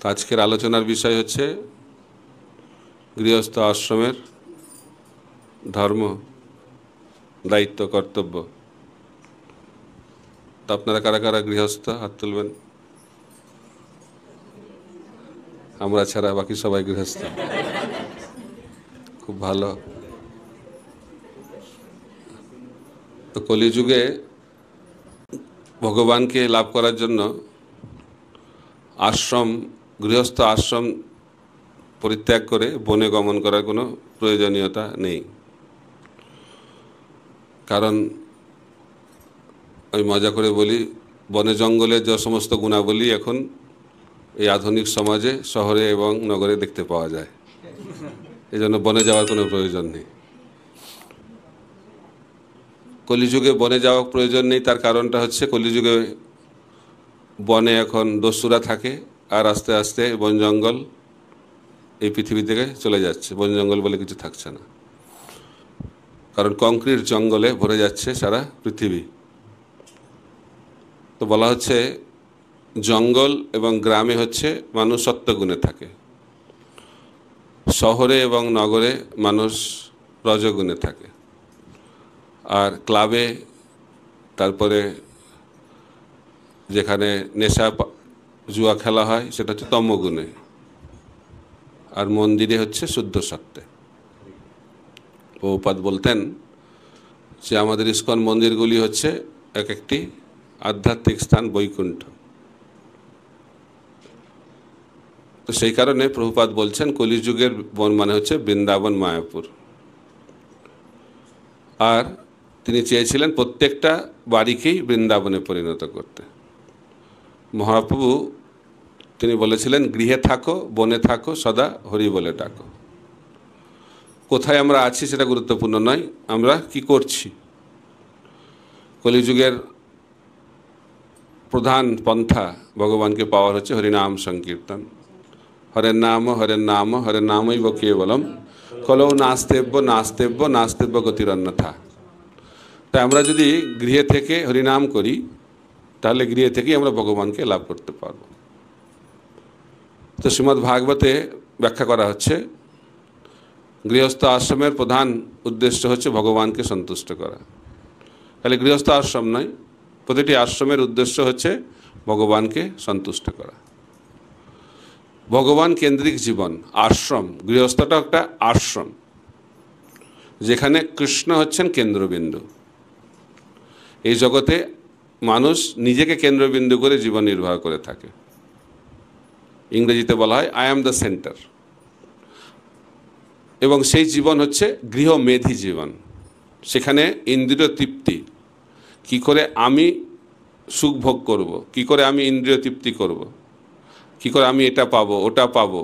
আজকের আলোচনার বিষয় হচ্ছে গৃহস্থ আশ্রমের ধর্ম, দায়িত্ব, কর্তব্য। তো আপনারা কারা কারা গৃহস্থ হাত তুলবেন? আমরা ছাড়া বাকি সবাই গৃহস্থ। খুব ভালো। তো কলিযুগে ভগবানকে লাভ করার জন্য গৃহস্থ আশ্রম পরিত্যাগ করে বনে গমন করার কোনো প্রয়োজনীয়তা নেই। কারণ আমি মজা করে বলি, বনে জঙ্গলের যে সমস্ত গুণাবলী এখন এই আধুনিক সমাজে শহরে এবং নগরে দেখতে পাওয়া যায়, এজন্য বনে যাওয়ার কোনো প্রয়োজন নেই। কলিযুগে বনে যাওয়ার প্রয়োজন নেই, তার কারণটা হচ্ছে কলিযুগে বনে এখন দস্যুরা থাকে, আর আস্তে আস্তে বন জঙ্গল এই পৃথিবী থেকে চলে যাচ্ছে। বন জঙ্গল বলে কিছু থাকছে না, কারণ কংক্রিট জঙ্গলে ভরে যাচ্ছে সারা পৃথিবী। তো বলা হচ্ছে জঙ্গল এবং গ্রামে হচ্ছে মানুষ সত্ত্বগুণে থাকে, শহরে এবং নগরে মানুষ রজগুণে থাকে, আর ক্লাবে, তারপরে যেখানে নেশা জুয়া খেলা হয় সেটা হচ্ছে তমগুণে, আর মন্দিরে হচ্ছে শুদ্ধ সত্ত্বে। প্রভুপাদ বলতেন যে আমাদের ইস্কন মন্দিরগুলি হচ্ছে এক একটি আধ্যাত্মিক স্থান, বৈকুণ্ঠ। তো সেই কারণে প্রভুপাদ বলছেন কলিযুগের বন মানে হচ্ছে বৃন্দাবন, মায়াপুর। আর তিনি চেয়েছিলেন প্রত্যেকটা বাড়িকেই বৃন্দাবনে পরিণত করতে। মহাপ্রভু তিনি বলেছিলেন, গৃহে থাকো, বনে থাকো, সদা হরি বলে ডাকো। কোথায় আমরা আছি সেটা গুরুত্বপূর্ণ নয়, আমরা কি করছি। কলিযুগের প্রধান পন্থা ভগবানকে পাওয়ার হচ্ছে হরিনাম সংকীর্তন। হরের নাম হরের নাম হরের নামই বা কেবলম কলৌ নাস্তেব্য নাস্তেব্য নাস্তেব্য গতিরন্যথা। তাই আমরা যদি গৃহে থেকে হরিনাম করি তাহলে গৃহে থেকেই আমরা ভগবানকে লাভ করতে পারব। তো শ্রীমদ্ ভাগবতে ব্যাখ্যা করা হচ্ছে গৃহস্থ আশ্রমের প্রধান উদ্দেশ্য হচ্ছে ভগবানকে সন্তুষ্ট করা। তাহলে গৃহস্থ আশ্রম নয়, প্রতিটি আশ্রমের উদ্দেশ্য হচ্ছে ভগবানকে সন্তুষ্ট করা। ভগবান কেন্দ্রিক জীবন। আশ্রম, গৃহস্থটা একটা আশ্রম যেখানে কৃষ্ণ হচ্ছেন কেন্দ্রবিন্দু। এই জগতে মানুষ নিজেকে কেন্দ্রবিন্দু করে জীবন নির্বাহ করে থাকে। ইংরেজিতে বলা হয় আই অ্যাম দ্য সেন্টার। এবং সেই জীবন হচ্ছে গৃহমেধি জীবন। সেখানে ইন্দ্রিয় তৃপ্তি, কি করে আমি সুখ ভোগ করব, কি করে আমি ইন্দ্রিয় তৃপ্তি করব, কি করে আমি এটা পাবো ওটা পাবো,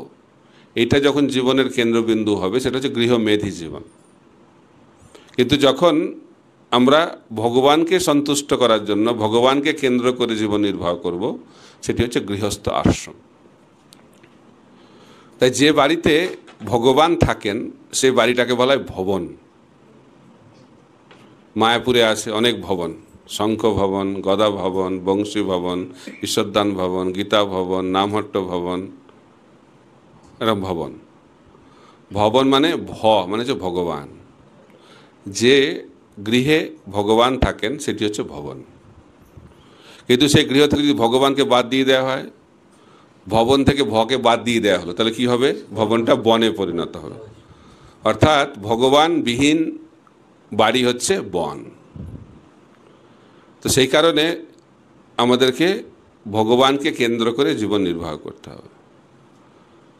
এটা যখন জীবনের কেন্দ্রবিন্দু হবে সেটা হচ্ছে গৃহমেধি জীবন। কিন্তু যখন আমরা ভগবানকে সন্তুষ্ট করার জন্য ভগবানকে কেন্দ্র করে জীবন নির্বাহ করব, সেটি হচ্ছে গৃহস্থ আশ্রম। তাই যে বাড়িতে ভগবান থাকেন সেই বাড়িটাকে বলা হয় ভবন। মায়াপুরে আছে অনেক ভবন, শঙ্খ ভবন, গদা ভবন, বংশী ভবন, ঈশ্বরদান ভবন, গীতা ভবন, নামহট্ট ভবন, এরকম ভবন। ভবন মানে মানে হচ্ছে ভগবান। যে গৃহে ভগবান থাকেন সেটি হচ্ছে ভবন। কিন্তু সেই গৃহ থেকে যদি ভগবানকে বাদ দিয়ে দেওয়া হয়, ভবন থেকে ভকে বাদ দিয়ে দেওয়া হলো, তাহলে কি হবে? ভবনটা বনে পরিণত হবে। অর্থাৎ ভগবানবিহীন বাড়ি হচ্ছে বন। তো সেই কারণে আমাদেরকে ভগবানকে কেন্দ্র করে জীবন নির্বাহ করতে হবে।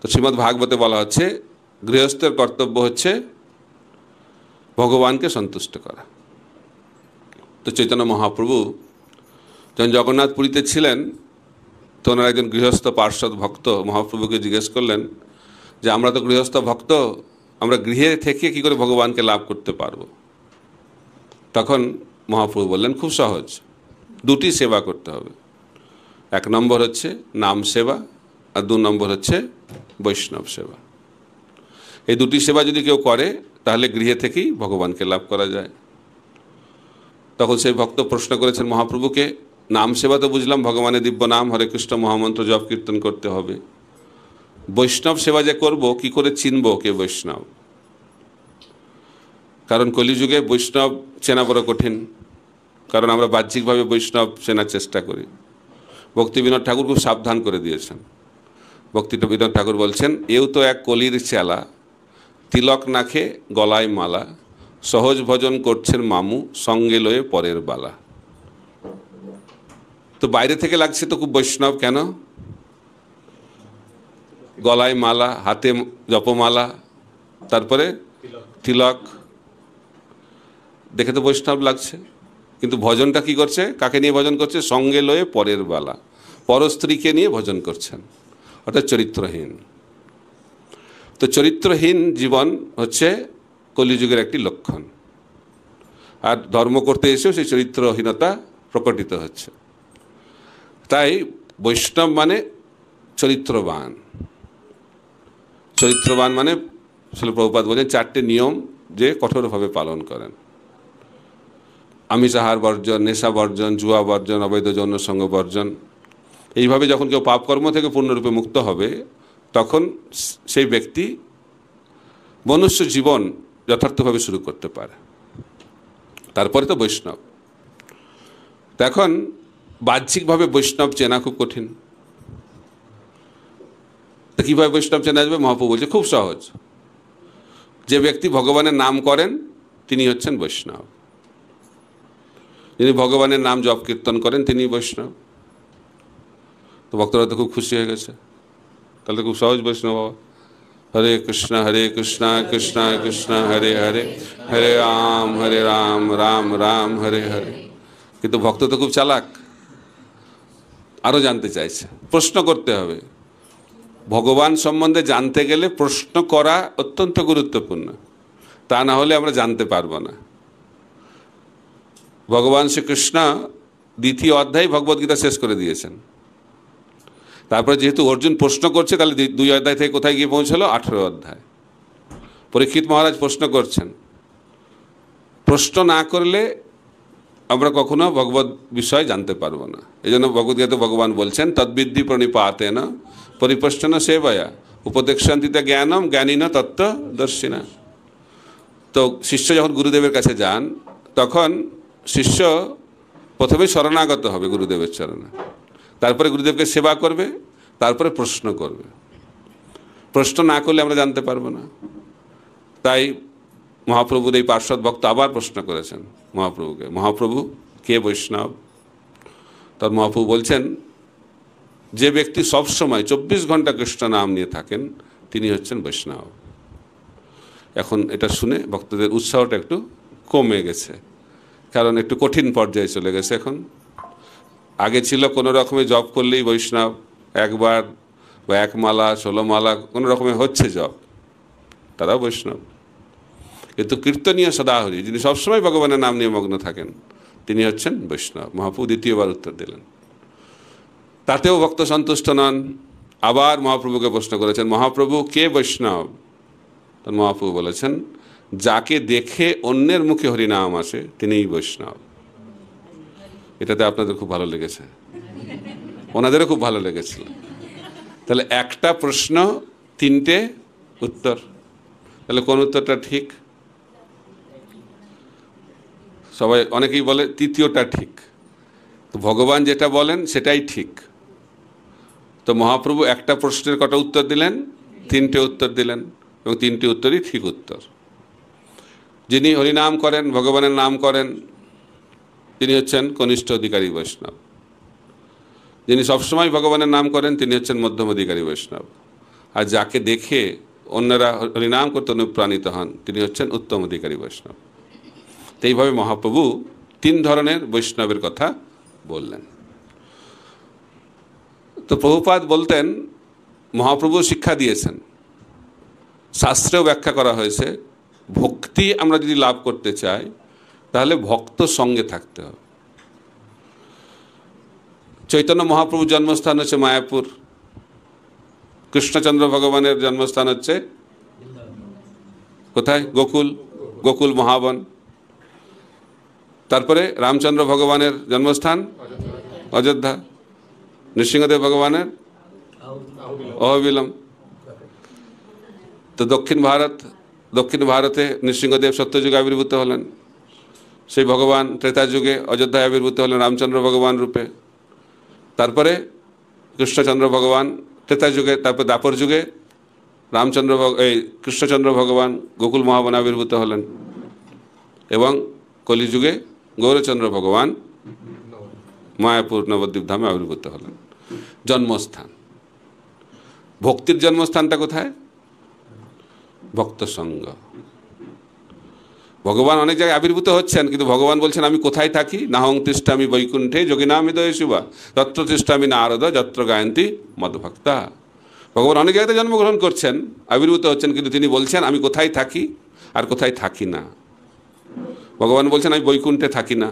তো শ্রীমদ্ ভাগবতে বলা হচ্ছে গৃহস্থের কর্তব্য হচ্ছে ভগবানকে সন্তুষ্ট করা। তো চৈতন্য মহাপ্রভু যখন জগন্নাথ পুরীতে ছিলেন, তো ওনার একজন গৃহস্থ পার্ষদ ভক্ত মহাপ্রভুকে জিজ্ঞেস করলেন যে আমরা তো গৃহস্থ ভক্ত, আমরা গৃহে থেকে কি করে ভগবানকে লাভ করতে পারবো? তখন মহাপ্রভু বললেন খুব সহজ, দুটি সেবা করতে হবে। এক নম্বর হচ্ছে নাম সেবা, আর 2 নম্বর হচ্ছে বৈষ্ণব সেবা। এই দুটি সেবা যদি কেউ করে তাহলে গৃহে থেকেই ভগবানকে লাভ করা যায়। তখন সেই ভক্ত প্রশ্ন করেছেন মহাপ্রভুকে, নাম সেবা তো বুঝলাম ভগবানের দিব্য নাম হরে কৃষ্ণ মহামন্ত্র জপ কীর্তন করতে হবে, বৈষ্ণব সেবা যে করব, কি করে চিনব কে বৈষ্ণব? কারণ কলিযুগে বৈষ্ণব চেনা বড় কঠিন, কারণ আমরা বাহ্যিকভাবে বৈষ্ণব চেনার চেষ্টা করি। ভক্তি বিনোদ ঠাকুর খুব সাবধান করে দিয়েছেন। ভক্তি বিনোদ ঠাকুর বলছেন, এও তো এক কলির চেলা, তিলক নাখে গলায় মালা, সহজ ভজন করছেন মামু, সঙ্গে লয়ে পরের বালা। তো বাইরে থেকে লাগছে তো খুব বৈষ্ণব, কেন? গলায় মালা, হাতে জপমালা, তারপরে তিলক, দেখে তো বৈষ্ণব লাগছে। কিন্তু ভজনটা কি করছে? কাকে নিয়ে ভজন করছে? সঙ্গে লয়ে পরের বালা, পরস্ত্রীকে নিয়ে ভজন করছেন, অর্থাৎ চরিত্রহীন। তো চরিত্রহীন জীবন হচ্ছে কলিযুগের একটি লক্ষণ। আর ধর্ম করতে এসেও সেই চরিত্রহীনতা প্রকটিত হচ্ছে। তাই বৈষ্ণব মানে চরিত্রবান। চরিত্রবান মানে শিল প্রভুপাদ বলেন 4টে নিয়ম যে কঠোরভাবে পালন করেন। আমিষাহার বর্জন, নেশা বর্জন, জুয়া বর্জন, অবৈধ যৌন সঙ্গ বর্জন। এইভাবে যখন কেউ পাপকর্ম থেকে পূর্ণরূপে মুক্ত হবে, তখন সেই ব্যক্তি মনুষ্য জীবন যথার্থভাবে শুরু করতে পারে। তারপরে তো বৈষ্ণব। এখন বাহ্যিকভাবে বৈষ্ণব চেনা খুব কঠিন। তো কীভাবে বৈষ্ণব চেনা যাবে? মহাপ্রভু বলছে খুব সহজ। যে ব্যক্তি ভগবানের নাম করেন তিনি হচ্ছেন বৈষ্ণব। যিনি ভগবানের নাম জপ কীর্তন করেন তিনি বৈষ্ণব। তো ভক্তরা তো খুব খুশি হয়ে গেছে, তাহলে খুব সহজ বৈষ্ণব বাবা। হরে কৃষ্ণ কৃষ্ণ কৃষ্ণ হরে হরে, হরে রাম রাম রাম হরে হরে। কিন্তু ভক্ত তো খুব চালাক, আরও জানতে চাইছে। প্রশ্ন করতে হবে। ভগবান সম্বন্ধে জানতে গেলে প্রশ্ন করা অত্যন্ত গুরুত্বপূর্ণ, তা না হলে আমরা জানতে পারবো না। ভগবান শ্রীকৃষ্ণ 2য় অধ্যায় ভগবদ্গীতা শেষ করে দিয়েছেন। তারপরে যেহেতু অর্জুন প্রশ্ন করছে, তাহলে 2 অধ্যায় থেকে কোথায় গিয়ে পৌঁছলো? 18 অধ্যায়। পরীক্ষিত মহারাজ প্রশ্ন করছেন। প্রশ্ন না করলে আমরা কখনো ভগবত বিষয় জানতে পারবো না। এই জন্য ভগবদ্গীতা ভগবান বলছেন, তদ্বিদ্ধি প্রণিপাতেন পরিপ্রশ্ন সেবয়া উপদেক্ষান্তিতে জ্ঞানম জ্ঞানীন তত্ত্বদর্শিনা। তো শিষ্য যখন গুরুদেবের কাছে যান, তখন শিষ্য প্রথমে শরণাগত হবে গুরুদেবের চরণে, তারপরে গুরুদেবকে সেবা করবে, তারপরে প্রশ্ন করবে। প্রশ্ন না করলে আমরা জানতে পারবো না। তাই মহাপ্রভুর এই পার্শ্বদ ভক্ত আবার প্রশ্ন করেছেন মহাপ্রভুকে, মহাপ্রভু কে বৈষ্ণব? তার মহাপ্রভু বলছেন, যে ব্যক্তি সবসময় 24 ঘন্টা কৃষ্ণ নাম নিয়ে থাকেন তিনি হচ্ছেন বৈষ্ণব। এখন এটা শুনে ভক্তদের উৎসাহটা একটু কমে গেছে, কারণ একটু কঠিন পর্যায়ে চলে গেছে। এখন আগে ছিল কোনো রকমে জপ করলেই বৈষ্ণব, একবার বা 1 মালা 16 মালা কোনো রকমে হচ্ছে জপ, তারাও বৈষ্ণব। কিন্তু কীর্তনীয় সদাহরি, যিনি সবসময় ভগবানের নাম নিয়ে মগ্ন থাকেন, তিনি হচ্ছেন বৈষ্ণব। মহাপ্রভু 2য়বার উত্তর দিলেন। তাতেও ভক্ত সন্তুষ্ট নন, আবার মহাপ্রভুকে প্রশ্ন করেছেন, মহাপ্রভু কে বৈষ্ণব? তার মহাপ্রভু বলেছেন, যাকে দেখে অন্যের মুখে হরিনাম আসে তিনিই বৈষ্ণব। এটাতে আপনাদের খুব ভালো লেগেছে, ওনাদেরও খুব ভালো লেগেছিল। তাহলে একটা প্রশ্ন 3টে উত্তর, তাহলে কোন উত্তরটা ঠিক? সবাই অনেকেই বলে 3য়টা ঠিক। তো ভগবান যেটা বলেন সেটাই ঠিক। তো মহাপ্রভু একটা প্রশ্নের কটা উত্তর দিলেন? 3টে উত্তর দিলেন, এবং 3টে উত্তরই ঠিক উত্তর। যিনি হরিনাম করেন, ভগবানের নাম করেন, তিনি হচ্ছেন কনিষ্ঠ অধিকারী বৈষ্ণব। যিনি সবসময় ভগবানের নাম করেন তিনি হচ্ছেন মধ্যম অধিকারী বৈষ্ণব। আর যাকে দেখে অন্যরা হরিনাম করতে অনুপ্রাণিত হন তিনি হচ্ছেন উত্তম অধিকারী বৈষ্ণব। তো এইভাবে মহাপ্রভু 3 ধরনের বৈষ্ণবের কথা বললেন। তো প্রভুপাদ বলতেন, মহাপ্রভু শিক্ষা দিয়েছেন, শাস্ত্রেও ব্যাখ্যা করা হয়েছে, ভক্তি আমরা যদি লাভ করতে চাই তাহলে ভক্ত সঙ্গে থাকতে হবে। চৈতন্য মহাপ্রভুর জন্মস্থান হচ্ছে মায়াপুর, কৃষ্ণচন্দ্র ভগবানের জন্মস্থান হচ্ছে কোথায়? গোকুল, গোকুল মহাবন। তারপরে রামচন্দ্র ভগবানের জন্মস্থান অযোধ্যা, নৃসিংহদেব ভগবানের অহোবিলম। তো দক্ষিণ ভারতে নৃসিংহদেব সত্যযুগে আবির্ভূত হলেন, সেই ভগবান ত্রেতা যুগে অযোধ্যায় আবির্ভূত হলেন রামচন্দ্র ভগবান রূপে। তারপরে কৃষ্ণচন্দ্র ভগবান ত্রেতা যুগে, তারপর দ্বাপর যুগে কৃষ্ণচন্দ্র ভগবান গোকুল মহাবনে আবির্ভূত হলেন, এবং কলিযুগে গৌরচন্দ্র ভগবান মায়াপুর নবদ্বীপ ধামে আবির্ভূত হলেন। জন্মস্থান, ভক্তির জন্মস্থানটা কোথায়? ভক্ত সঙ্গ। ভগবান অনেক জায়গায় আবির্ভূত হচ্ছেন, কিন্তু ভগবান বলছেন আমি কোথায় থাকি? নাহং তিষ্ঠামি বৈকুণ্ঠে যোগিনামিদয়ে শুভা যত্র তিষ্ঠামি নারদ যত্র গায়ন্তি মদ্ভক্তা। ভগবান অনেক জায়গাতে জন্মগ্রহণ করছেন, আবির্ভূত হচ্ছেন, কিন্তু তিনি বলছেন আমি কোথায় থাকি আর কোথায় থাকি না। ভগবান বলছেন আমি বৈকুণ্ঠে থাকি না,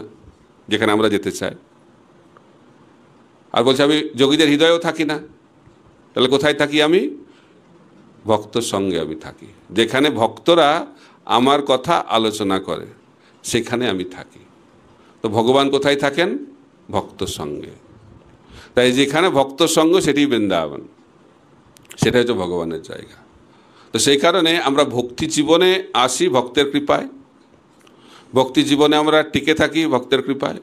যেখানে আমরা যেতে চাই, আর বলছে আমি যোগীদের হৃদয়েও থাকি না। তাহলে কোথায় থাকি? আমি ভক্ত সঙ্গে আমি থাকি, যেখানে ভক্তরা আমার কথা আলোচনা করে সেখানে আমি থাকি। তো ভগবান কোথায় থাকেন? ভক্ত সঙ্গে। তাই যেখানে ভক্ত সঙ্গ সেটি বৃন্দাবন, সেটা হচ্ছে ভগবানের জায়গা। তো সেই কারণে আমরা ভক্তি জীবনে আসি ভক্তের কৃপায়, ভক্তি জীবনে আমরা টিকে থাকি ভক্তের কৃপায়,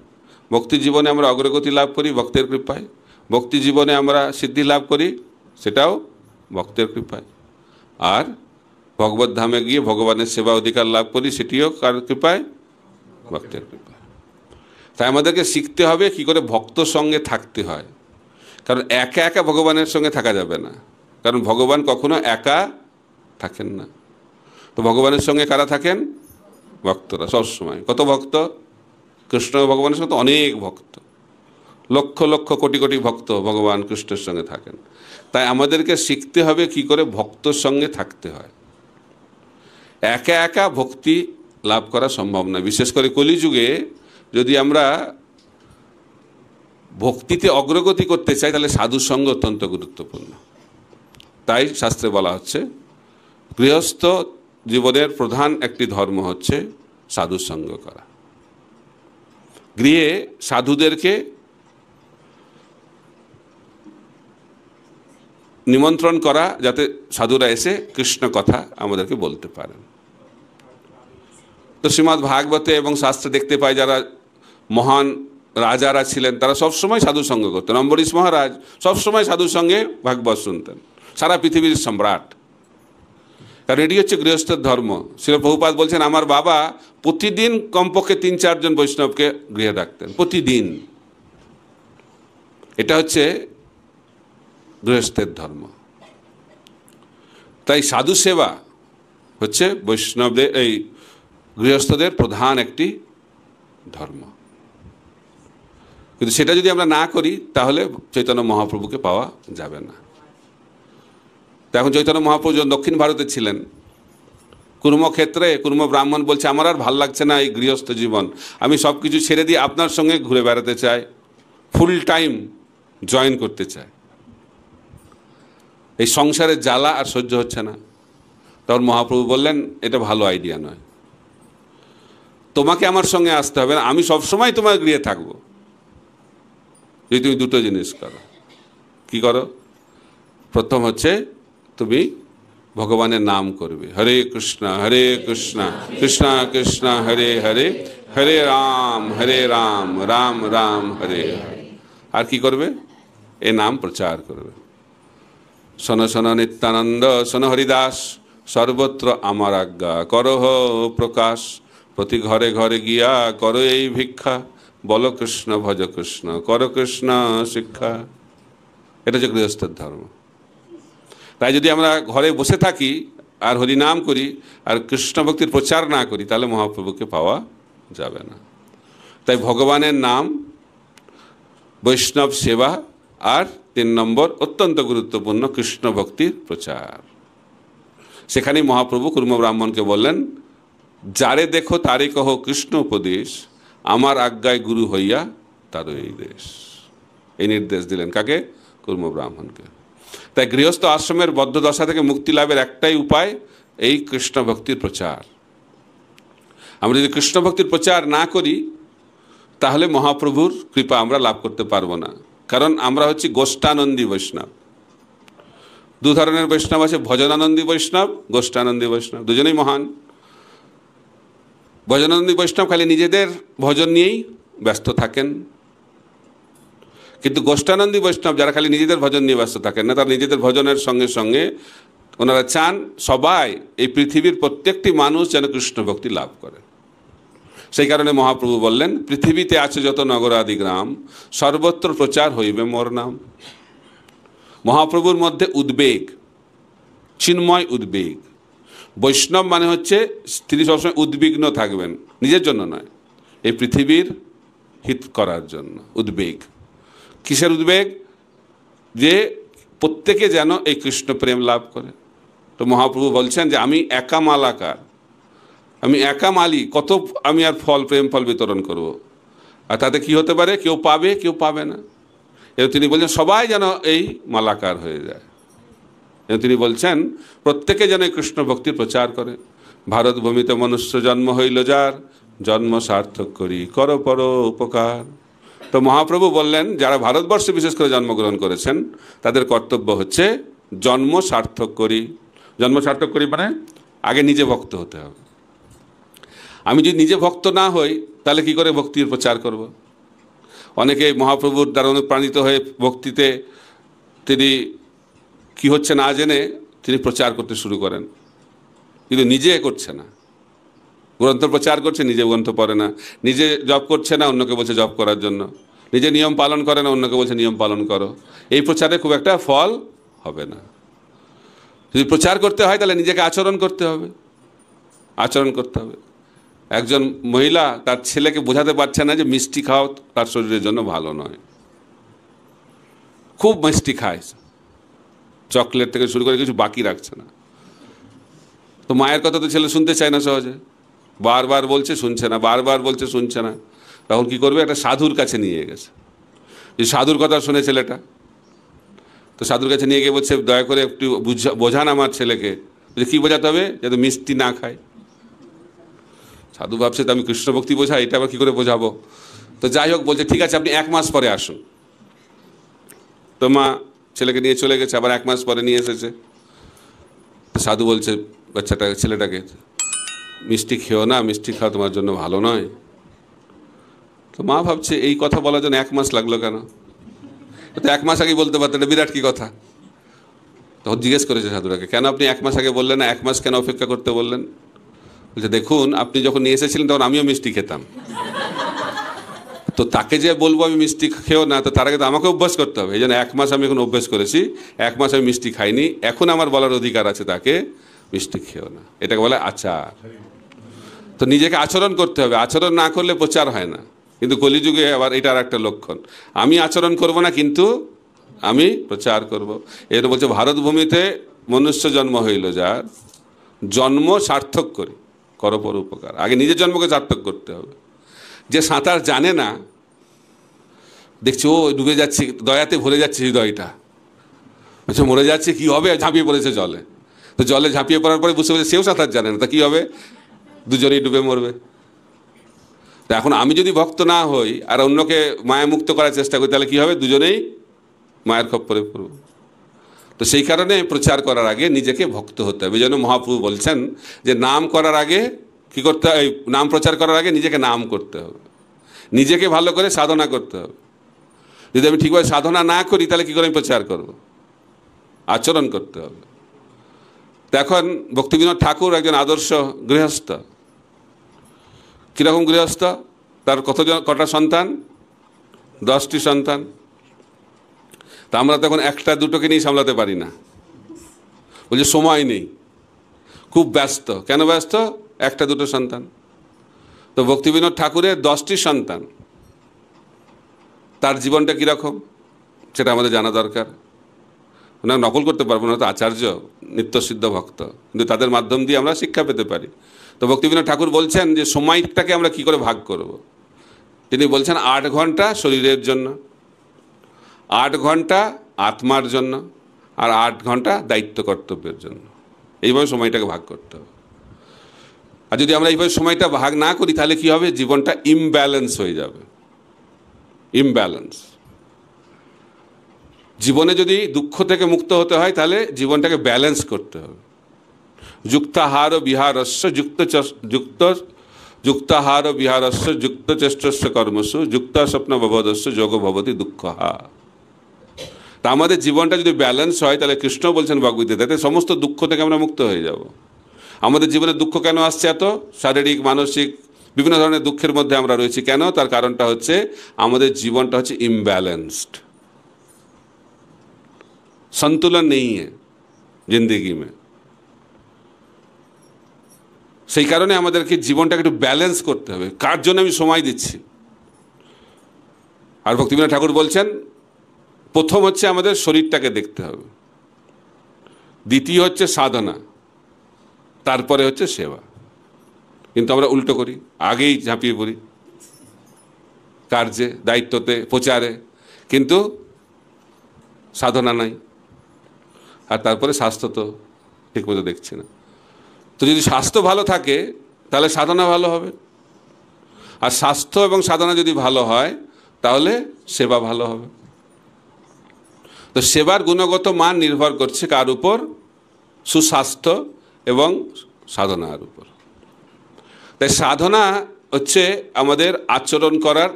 ভক্তি জীবনে আমরা অগ্রগতি লাভ করি ভক্তের কৃপায়, ভক্তি জীবনে আমরা সিদ্ধি লাভ করি সেটাও ভক্তের কৃপায়, আর ভগবত ধামে গিয়ে ভগবানের সেবা অধিকার লাভ করি সেটিও কার কৃপায়? ভক্তের কৃপায়। তাই আমাদেরকে শিখতে হবে কি করে ভক্ত সঙ্গে থাকতে হয়, কারণ একা একা ভগবানের সঙ্গে থাকা যাবে না, কারণ ভগবান কখনো একা থাকেন না। তো ভগবানের সঙ্গে কারা থাকেন? ভক্তরা সবসময়। কত ভক্ত? কৃষ্ণ ভগবানের সঙ্গে অনেক ভক্ত, লক্ষ লক্ষ কোটি কোটি ভক্ত ভগবান কৃষ্ণের সঙ্গে থাকেন। তাই আমাদেরকে শিখতে হবে কি করে ভক্তর সঙ্গে থাকতে হয়। একা একা ভক্তি লাভ করা সম্ভব না, বিশেষ করে কলিযুগে যদি আমরা ভক্তিতে অগ্রগতি করতে চাই তাহলে সাধু সঙ্গ অত্যন্ত গুরুত্বপূর্ণ। তাই শাস্ত্রে বলা হচ্ছে গৃহস্থ জীবনের প্রধান একটি ধর্ম হচ্ছে সাধু সঙ্গ করা। গৃহে সাধুদেরকে নিমন্ত্রণ করা, যাতে সাধুরা এসে কৃষ্ণ কথা আমাদেরকে বলতে পারেন। তো শ্রীমদ্ ভাগবতে এবং শাস্ত্রে দেখতে পাই যারা মহান রাজারা ছিলেন তারা সবসময় সাধু সঙ্গ করতেন। অম্বরীশ মহারাজ সবসময় সাধুর সঙ্গে ভাগবত শুনতেন, সারা পৃথিবীর সম্রাট। কারণ এটি হচ্ছে গৃহস্থের ধর্ম। শ্রীল প্রভুপাদ বলছেন আমার বাবা প্রতিদিন কমপক্ষে ৩-৪ জন বৈষ্ণবকে গৃহে ডাকতেন, প্রতিদিন। এটা হচ্ছে গৃহস্থের ধর্ম। তাই সাধু সেবা হচ্ছে বৈষ্ণবদের, এই গৃহস্থদের প্রধান একটি ধর্ম। কিন্তু সেটা যদি আমরা না করি তাহলে চৈতন্য মহাপ্রভুকে পাওয়া যাবে না। তো এখন চৈতন্য মহাপ্রভু যখন দক্ষিণ ভারতে ছিলেন, কুর্মক্ষেত্রে কুর্ম ব্রাহ্মণ বলছে আমার আর ভাল লাগছে না এই গৃহস্থ জীবন, আমি সব কিছু ছেড়ে দিয়ে আপনার সঙ্গে ঘুরে বেড়াতে চাই, ফুল টাইম জয়েন করতে চাই, এই সংসারের জ্বালা আর সহ্য হচ্ছে না। তখন মহাপ্রভু বললেন এটা ভালো আইডিয়া নয়, তোমাকে আমার সঙ্গে আসতে হবে না, আমি সবসময় তোমার গৃহে থাকবো যদি তুমি দুটো জিনিস করো। কি করো? প্রথম হচ্ছে তুমি ভগবানের নাম করবে, হরে কৃষ্ণ কৃষ্ণ কৃষ্ণ হরে হরে, হরে রাম রাম রাম হরে হরে। আর কি করবে? এ নাম প্রচার করবে। শোনো শোনো নিত্যানন্দ, শোনো হরিদাস, সর্বত্র আমার আজ্ঞা করহ প্রকাশ, প্রতি ঘরে ঘরে গিয়া করো এই ভিক্ষা, বলো কৃষ্ণ ভজ কৃষ্ণ করো কৃষ্ণ শিক্ষা। এটা হচ্ছে গৃহস্থের ধর্ম। তাই যদি আমরা ঘরে বসে থাকি আর হরিনাম করি আর কৃষ্ণ ভক্তির প্রচার না করি তাহলে মহাপ্রভুকে পাওয়া যাবে না। তাই ভগবানের নাম, বৈষ্ণব সেবা, আর 3 নম্বর অত্যন্ত গুরুত্বপূর্ণ কৃষ্ণ ভক্তির প্রচার। সেখানেই মহাপ্রভু কুর্ম ব্রাহ্মণকে বললেন যারে দেখো তারে কহ কৃষ্ণ উপদেশ, আমার আজ্ঞায় গুরু হইয়া তারই দেশ। এই নির্দেশ দিলেন কাকে? কুর্ম ব্রাহ্মণকে। তাই গৃহস্থ আশ্রমের বদ্ধদশা থেকে মুক্তি লাভের একটাই উপায় এই কৃষ্ণ ভক্তির প্রচার। আমরা যদি কৃষ্ণ ভক্তির প্রচার না করি তাহলে মহাপ্রভুর কৃপা আমরা লাভ করতে পারবো না, কারণ আমরা হচ্ছি গোষ্ঠানন্দী বৈষ্ণব। দু ধরনের বৈষ্ণব আছে, ভজনানন্দী বৈষ্ণব, গোষ্ঠানন্দী বৈষ্ণব, দুজনেই মহান। ভজনানন্দী বৈষ্ণব খালি নিজেদের ভজন নিয়েই ব্যস্ত থাকেন, কিন্তু গোষ্ঠানন্দী বৈষ্ণব যারা খালি নিজেদের ভজন নিয়ে ব্যস্ত থাকেন না, তারা নিজেদের ভজনের সঙ্গে সঙ্গে ওনারা চান সবাই এই পৃথিবীর প্রত্যেকটি মানুষ যেন কৃষ্ণ ভক্তি লাভ করে। সেই কারণে মহাপ্রভু বললেন, পৃথিবীতে আছে যত নগরাদি গ্রাম, সর্বত্র প্রচার হইবে মোর নাম। মহাপ্রভুর মধ্যে উদ্বেগ, চিন্ময় উদ্বেগ। বৈষ্ণব মানে হচ্ছে তিনি সবসময় উদ্বিগ্ন থাকবেন, নিজের জন্য নয়, এই পৃথিবীর হিত করার জন্য উদ্বেগ। কিসের উদ্বেগ? যে প্রত্যেকে যেন এই কৃষ্ণ প্রেম লাভ করে। তো মহাপ্রভু বলছেন যে আমি একা মালাকার, আমি একা মালি, কত আমি আর ফল, প্রেম ফল বিতরণ করব, আর তাতে কি হতে পারে, কেউ পাবে কেউ পাবে না। এবং তিনি বলছেন সবাই যেন এই মালাকার হয়ে যায়। এবং তিনি বলছেন প্রত্যেকে যেন এই কৃষ্ণ ভক্তির প্রচার করে। ভারত ভূমিতে মনুষ্য জন্ম হইল যার, জন্ম সার্থক করি কর পর উপকার। তো মহাপ্রভু বললেন যারা ভারতবর্ষে বিশেষ করে জন্মগ্রহণ করেছেন তাদের কর্তব্য হচ্ছে জন্ম সার্থক করি। জন্ম সার্থক করি মানে আগে নিজে ভক্ত হতে হবে। আমি যদি নিজে ভক্ত না হই তাহলে কি করে ভক্তির প্রচার করব? অনেকে মহাপ্রভুর দ্বারা অনুপ্রাণিত হয়ে ভক্তিতে তিনি কি হচ্ছে না জেনে তিনি প্রচার করতে শুরু করেন, কিন্তু নিজে করছে না। গ্রন্থ প্রচার করছে, নিজে গ্রন্থ পড়ে না। নিজে জপ করছে না, অন্যকে বলছে জপ করার জন্য। নিজে নিয়ম পালন করে না, অন্যকে বলছে নিয়ম পালন করো। এই প্রচারে খুব একটা ফল হবে না। যদি প্রচার করতে হয় তাহলে নিজেকে আচরণ করতে হবে, আচরণ করতে হবে। একজন মহিলা তার ছেলেকে বোঝাতে পারছে না যে মিষ্টি খাও তার শরীরের জন্য ভালো নয়, খুব মিষ্টি খায়, চকলেট থেকে শুরু করে কিছু বাকি রাখছে না। তো মায়ের কথা তো ছেলে শুনতে চায় না সহজে, বারবার বলছে শুনছে না, বারবার বলছে শুনছে না। তখন কি করবে, একটা সাধুর কাছে নিয়ে গেছে। যে সাধুর কথা শুনে ছেলেটা, তো সাধুর কাছে নিয়ে গিয়ে বলছে দয়া করে একটু বোঝান আমার ছেলেকে। যে কী বোঝাতে হবে? যাতে মিষ্টি না খায়। সাধু ভাবছে তো আমি কৃষ্ণ ভক্তি বোঝাই, এটা আবার কী করে বোঝাবো? তো যাই হোক, বলছে ঠিক আছে আপনি 1 মাস পরে আসুন। তো মা ছেলেকে নিয়ে চলে গেছে, আবার 1 মাস পরে নিয়ে এসেছে। তো সাধু বলছে ছেলেটাকে মিষ্টি খেও না, মিষ্টি খাওয়া তোমার জন্য ভালো নয়। তো মা ভাবছে এই কথা বলার জন্য 1 মাস লাগলো কেন? তো 1 মাস আগে বলতে পারতেন, এটা বিরাট কি কথা। তখন জিজ্ঞেস করেছে সাধুরাকে, কেন আপনি 1 মাস আগে বললেন না, 1 মাস কেন অপেক্ষা করতে বললেন? বলছে দেখুন আপনি যখন নিয়ে এসেছিলেন তখন আমিও মিষ্টি খেতাম, তো তাকে যে বলবো আমি মিষ্টি খেও না, তো তার আগে তো আমাকে অভ্যাস করতে হবে। এই জন্য 1 মাস আমি এখন অভ্যাস করেছি, 1 মাস আমি মিষ্টি খাইনি, এখন আমার বলার অধিকার আছে তাকে মিষ্টি খেও না। এটাকে বলে আচার। তো নিজেকে আচরণ করতে হবে, আচরণ না করলে প্রচার হয় না। কিন্তু কলিযুগে আবার এটার একটা লক্ষণ, আমি আচরণ করব না কিন্তু আমি প্রচার করব। এর বলছে ভারত ভূমিতে মনুষ্য জন্ম হইল যার, জন্ম সার্থক করি কর পর উপকার। আগে নিজের জন্মকে সার্থক করতে হবে। যে সাঁতার জানে না, দেখছি ও ডুবে যাচ্ছে, দয়াতে ভরে যাচ্ছে হৃদয়টা, বলছে মরে যাচ্ছে, কি হবে, ঝাঁপিয়ে পড়েছে জলে। তো জলে ঝাঁপিয়ে পড়ার পরে বুঝতে পেরেছে সেও সাঁতার জানে না, তা কী হবে, দুজনেই ডুবে মরবে। তো এখন আমি যদি ভক্ত না হই আর অন্যকে মায়ামুক্ত করার চেষ্টা করি তাহলে কী হবে, দুজনেই মায়ের খপ্পরে পড়ব। তো সেই কারণে প্রচার করার আগে নিজেকে ভক্ত হতে হবে। এই জন্য মহাপ্রভু বলছেন যে নাম করার আগে কী করতে হবে, নাম প্রচার করার আগে নিজেকে নাম করতে হবে, নিজেকে ভালো করে সাধনা করতে হবে। যদি আমি ঠিকভাবে সাধনা না করি তাহলে কী করে আমি প্রচার করব? আচরণ করতে হবে। তো এখন ভক্তিবিনোদ ঠাকুর একজন আদর্শ গৃহস্থ। কীরকম গৃহস্থ? তার কটা সন্তান? 10টি সন্তান। তা আমরা তখন 1টা 2টোকে নিয়ে সামলাতে পারি না, বলছে সময় নেই, খুব ব্যস্ত। কেন ব্যস্ত? 1টা 2টো সন্তান। তো ভক্তিবিনোদ ঠাকুরের 10টি সন্তান, তার জীবনটা কীরকম সেটা আমাদের জানা দরকার। ওনারা নকল করতে পারবো না, তো আচার্য নিত্যসিদ্ধ ভক্ত, কিন্তু তাদের মাধ্যম দিয়ে আমরা শিক্ষা পেতে পারি। তো ভক্তিবিনোদ ঠাকুর বলছেন যে সময়টাকে আমরা কি করে ভাগ করব। তিনি বলছেন 8 ঘন্টা শরীরের জন্য, 8 ঘন্টা আত্মার জন্য, আর 8 ঘন্টা দায়িত্ব কর্তব্যের জন্য। এইভাবে সময়টাকে ভাগ করতে হবে। আর যদি আমরা এইভাবে সময়টা ভাগ না করি তাহলে কি হবে, জীবনটা ইমব্যালেন্স হয়ে যাবে। ইমব্যালেন্স। জীবনে যদি দুঃখ থেকে মুক্ত হতে হয় তাহলে জীবনটাকে ব্যালেন্স করতে হবে। যুক্তাহার বিহারস্য যুক্তাহার বিহারস্য যুক্তচেষ্টস্য কর্মসু যুক্ত স্বপ্ন ভবদস্য যোগ ভবতি দুঃখহা। তা আমাদের জীবনটা যদি ব্যালেন্স হয় তাহলে কৃষ্ণ বলছেন ভগবদ্গীতাতে সমস্ত দুঃখ থেকে আমরা মুক্ত হয়ে যাব। আমাদের জীবনে দুঃখ কেন আসছে? এত শারীরিক মানসিক বিভিন্ন ধরনের দুঃখের মধ্যে আমরা রয়েছি কেন? তার কারণটা হচ্ছে আমাদের জীবনটা হচ্ছে ইমব্যালেন্সড, संतुलन नहीं है जिंदगी में। সেই কারণে আমাদেরকে জীবনটাকে একটু ব্যালেন্স করতে হবে। কার জন্য আমি সময় দিচ্ছি? আর ভক্তিবিনোদ ঠাকুর বলছেন প্রথম হচ্ছে আমাদের শরীরটাকে দেখতে হবে, দ্বিতীয় হচ্ছে সাধনা, তারপরে হচ্ছে সেবা। কিন্তু আমরা উল্টো করি, আগেই ঝাঁপিয়ে পড়ি কার্যে, দায়িত্বতে, প্রচারে, কিন্তু সাধনা নাই। আর তারপরে স্বাস্থ্য তো ঠিকমতো দেখছি না। তো যদি স্বাস্থ্য ভালো থাকে তাহলে সাধনা ভালো হবে, আর স্বাস্থ্য এবং সাধনা যদি ভালো হয় তাহলে সেবা ভালো হবে। তো সেবার গুণগত মান নির্ভর করছে কার উপর? সুস্বাস্থ্য এবং সাধনার উপর। তাই সাধনা হচ্ছে আমাদের আচরণ করার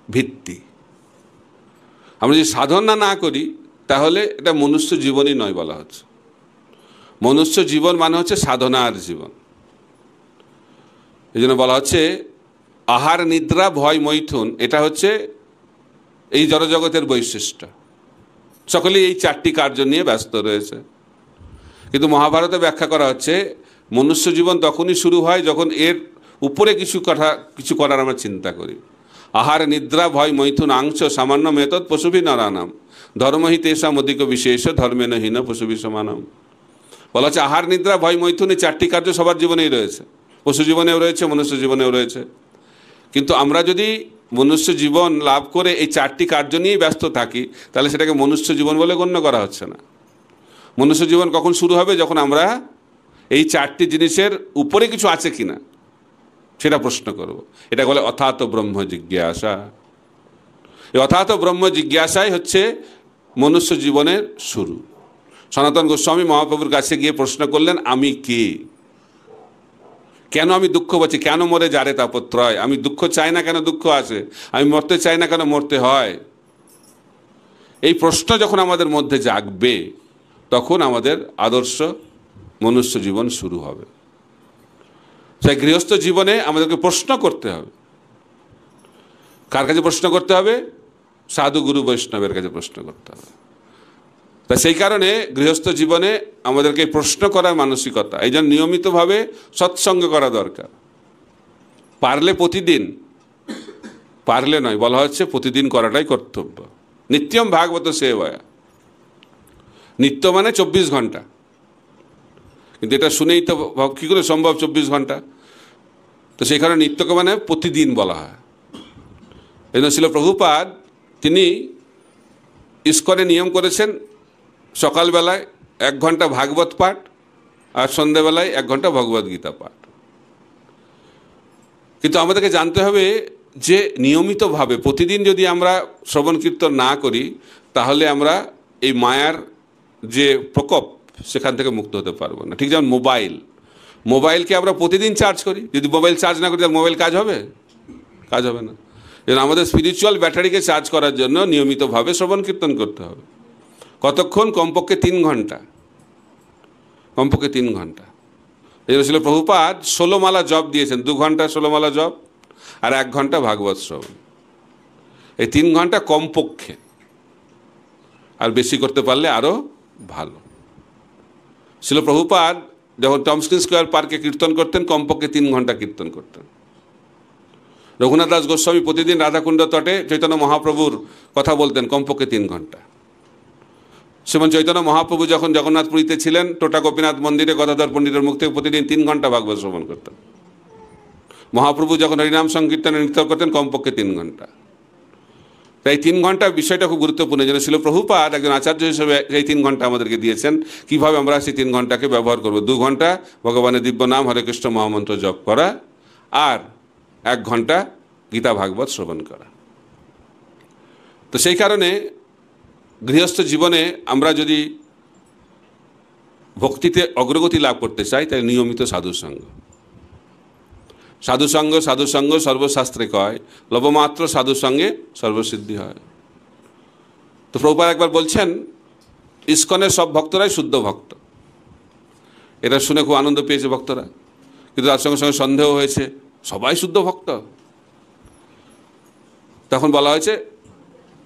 ভিত্তি। আমরা যদি সাধনা না করি তাহলে এটা মনুষ্য জীবনই নয় বলা হচ্ছে। মনুষ্য জীবন মানে হচ্ছে সাধনার জীবন। এই জন্য বলা হচ্ছে আহার নিদ্রা ভয় মৈথুন, এটা হচ্ছে এই জড়জগতের বৈশিষ্ট্য। সকলেই এই চারটি কার্য নিয়ে ব্যস্ত রয়েছে। কিন্তু মহাভারতে ব্যাখ্যা করা হচ্ছে মনুষ্য জীবন তখনই শুরু হয় যখন এর উপরে কিছু করার আমরা চিন্তা করি। আহার নিদ্রা ভয় মৈথুন আংশ সামান্য মেতদ পশুভি নরানাম ধর্মহি তেষাম অধিক বিশেষ ধর্মেন হীন পশুভি সমানম। বলা হচ্ছে আহার নিদ্রা ভয় মৈথুন এই চারটি কার্য সবার জীবনেই রয়েছে, পশু জীবনেও রয়েছে, মনুষ্য জীবনেও রয়েছে। কিন্তু আমরা যদি মনুষ্য জীবন লাভ করে এই চারটি কার্য নিয়েই ব্যস্ত থাকি তাহলে সেটাকে মনুষ্য জীবন বলে গণ্য করা হচ্ছে না। মনুষ্য জীবন কখন শুরু হবে? যখন আমরা এই চারটি জিনিসের উপরে কিছু আছে কিনা সেটা প্রশ্ন করব। এটা বলে অথাত ব্রহ্ম জিজ্ঞাসা। এই অথাত ব্রহ্ম জিজ্ঞাসাই হচ্ছে মনুষ্য জীবনের শুরু। সনাতন গোস্বামী মহাপ্রভুর কাছে গিয়ে প্রশ্ন করলেন, আমি কে? কেন আমি দুঃখ পাচ্ছি? কেন মরে যারে তাপত্রয়? আমি দুঃখ চাই না কেন দুঃখ আসে? আমি মরতে চাই না কেন মরতে হয়? এই প্রশ্ন যখন আমাদের মধ্যে জাগবে তখন আমাদের আদর্শ মনুষ্য জীবন শুরু হবে। সেই গৃহস্থ জীবনে আমাদেরকে প্রশ্ন করতে হবে। কার কাছে প্রশ্ন করতে হবে? সাধু গুরু বৈষ্ণবের কাছে প্রশ্ন করতে হবে। তা সেই কারণে গৃহস্থ জীবনে আমাদেরকে প্রশ্ন করার মানসিকতা, এই জন্য নিয়মিতভাবে সৎসঙ্গ করা দরকার। পারলে প্রতিদিন, পারলে নয়, বলা হচ্ছে প্রতিদিন করাটাই কর্তব্য। নিত্যম ভাগবত সেবায়া, নিত্য মানে 24 ঘন্টা। কিন্তু এটা শুনেই তো কী করে সম্ভব 24 ঘন্টা? তো সেই কারণে নিত্যকে মানে প্রতিদিন বলা হয়। এই জন্য ছিল প্রভুপাদ তিনি ইস্কনে নিয়ম করেছেন সকালবেলায় 1 ঘন্টা ভাগবত পাঠ আর সন্ধ্যেবেলায় 1 ঘন্টা ভগবদ্গীতা পাঠ। কিন্তু আমাদেরকে জানতে হবে যে নিয়মিতভাবে প্রতিদিন যদি আমরা শ্রবণ কীর্তন না করি তাহলে আমরা এই মায়ার যে প্রকোপ সেখান থেকে মুক্ত হতে পারবো না। ঠিক যেমন মোবাইলকে আমরা প্রতিদিন চার্জ করি, যদি মোবাইল চার্জ না করি তাহলে মোবাইল কাজ হবে? কাজ হবে না। যেন আমাদের স্পিরিচুয়াল ব্যাটারিকে চার্জ করার জন্য নিয়মিতভাবে শ্রবণ কীর্তন করতে হবে। কতক্ষণ? কমপক্ষে 3 ঘন্টা, কমপক্ষে 3 ঘন্টা। এই ছিল প্রভুপাদ 16 মালা জপ দিয়েছেন, 2 ঘন্টা 16 মালা জপ আর 1 ঘন্টা ভাগবত শ্রবণ। এই 3 ঘন্টা কমপক্ষে, আর বেশি করতে পারলে আরও ভালো। ছিল প্রভুপাদ যখন টমস্কিন স্কোয়ার পার্কে কীর্তন করতেন কমপক্ষে 3 ঘন্টা কীর্তন করতেন। রঘুনাথ দাস গোস্বামী প্রতিদিন রাধাকুণ্ড তটে চৈতন্য মহাপ্রভুর কথা বলতেন কমপক্ষে 3 ঘন্টা। শ্রীমন চৈতন্য মহাপ্রভু যখন জগন্নাথপুরীতে ছিলেন টোটা গোপীনাথ মন্দিরে গদাধর পণ্ডিতের মুখ থেকে প্রতিদিন 3 ঘন্টা ভাগবত শ্রবণ করতেন। মহাপ্রভু যখন হরিনাম সংকীর্তনে নৃত্য করতেন কমপক্ষে 3 ঘন্টা। তাই 3 ঘন্টা বিষয়টা খুব গুরুত্বপূর্ণ। যেন ছিল প্রভুপাদ একজন আচার্য হিসেবে এই 3 ঘন্টা আমাদেরকে দিয়েছেন, কীভাবে আমরা সেই 3 ঘন্টাকে ব্যবহার করব। 2 ঘন্টা ভগবানের দিব্য নাম হরে কৃষ্ণ মহামন্ত্র জপ করা আর 1 ঘন্টা গীতা ভাগবত শ্রবণ করা। তো সেই কারণে গৃহস্থ জীবনে আমরা যদি ভক্তিতে অগ্রগতি লাভ করতে চাই তাই নিয়মিত সাধুসঙ্গ। সাধুসঙ্গ সাধুসঙ্গ সর্বশাস্ত্রে কয়, লবমাত্র সাধুসঙ্গে সর্বসিদ্ধি হয়। তো প্রভুপাদ একবার বলছেন, ইস্কনের সব ভক্তরাই শুদ্ধ ভক্ত। এটা শুনে খুব আনন্দ পেয়েছে ভক্তরা, কিন্তু তার সঙ্গে সঙ্গে সন্দেহ হয়েছে, সবাই শুদ্ধ ভক্ত? তখন বলা হয়েছে,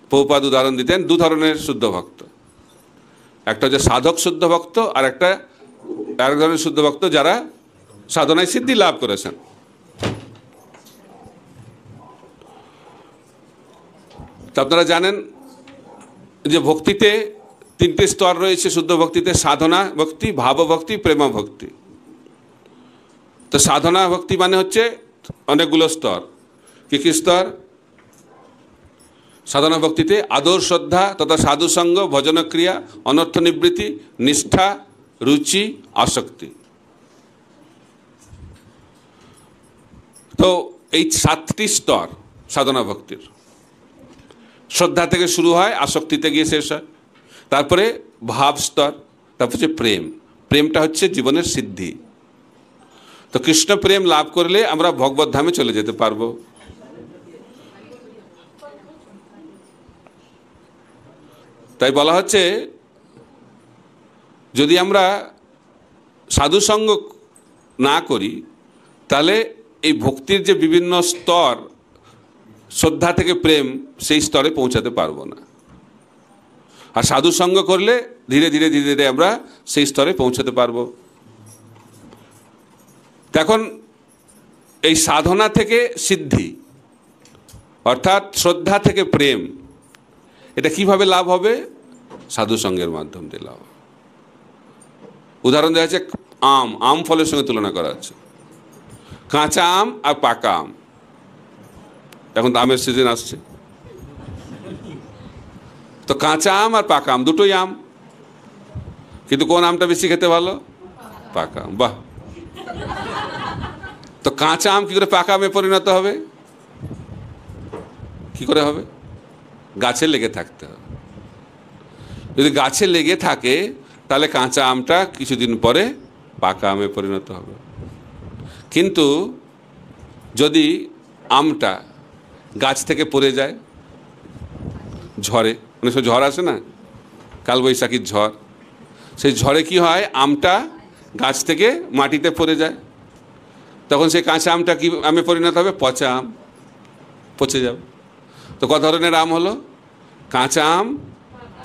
প্রভুপাদ উদাহরণ দিতেন দু ধরনের শুদ্ধ ভক্ত। একটা হচ্ছে সাধক শুদ্ধ ভক্ত, আর এক ধরনের শুদ্ধ ভক্ত যারা সাধনায় সিদ্ধি লাভ করেছেন। তো আপনারা জানেন যে ভক্তিতে তিনটে স্তর রয়েছে শুদ্ধ ভক্তিতে: সাধনা ভক্তি, ভাব ভক্তি, প্রেম ভক্তি। তো সাধনা ভক্তি মানে হচ্ছে অনেকগুলো স্তর। কি কি স্তর? সাধনা ভক্তিতে আদর, শ্রদ্ধা তথা সাধুসঙ্গ, ভজনক্রিয়া, অনর্থ নিবৃত্তি, নিষ্ঠা, রুচি, আসক্তি। তো এই 7টি স্তর সাধনা ভক্তির। শ্রদ্ধা থেকে শুরু হয়, আসক্তিতে গিয়ে শেষ হয়, তারপরে ভাব স্তর, তারপর হচ্ছে প্রেম। প্রেমটা হচ্ছে জীবনের সিদ্ধি। তো কৃষ্ণ প্রেম লাভ করলে আমরা ভগবত ধামে চলে যেতে পারবো। তাই বলা হচ্ছে, যদি আমরা সাধুসঙ্গ না করি তাহলে এই ভক্তির যে বিভিন্ন স্তর, শ্রদ্ধা থেকে প্রেম, সেই স্তরে পৌঁছাতে পারবো না। আর সাধুসঙ্গ করলে ধীরে ধীরে ধীরে ধীরে আমরা সেই স্তরে পৌঁছাতে পারবো। এখন এই সাধনা থেকে সিদ্ধি অর্থাৎ শ্রদ্ধা থেকে প্রেম, এটা কিভাবে লাভ হবে? সাধুসঙ্গের মাধ্যম দিয়ে লাভ। উদাহরণ দেওয়া হচ্ছে আম ফলের সঙ্গে তুলনা করা হচ্ছে। কাঁচা আম আর পাকা আম। এখন তো আমের সিজন আসছে, তো কাঁচা আম আর পাকা আম দুটোই আম, কিন্তু কোন আমটা বেশি খেতে ভালো? পাকা আম। বাহ! তো কাঁচা আম কি করে পাকা আমে পরিণত হবে? কি করে হবে? গাছে লেগে থাকতে হবে। যদি গাছে লেগে থাকে তাহলে কাঁচা আমটা কিছুদিন পরে পাকা আমে পরিণত হবে। কিন্তু যদি আমটা গাছ থেকে পড়ে যায় ঝড়ে, অনেক সময় ঝড় আসে না, কালবৈশাখীর ঝড়, সেই ঝড়ে কি হয়? আমটা গাছ থেকে মাটিতে পড়ে যায়, তখন সেই কাঁচা আমটা কি আমে পরিণত হবে? পচা আম, পচে যাবে। তো কত ধরনের আম হলো? কাঁচা আম,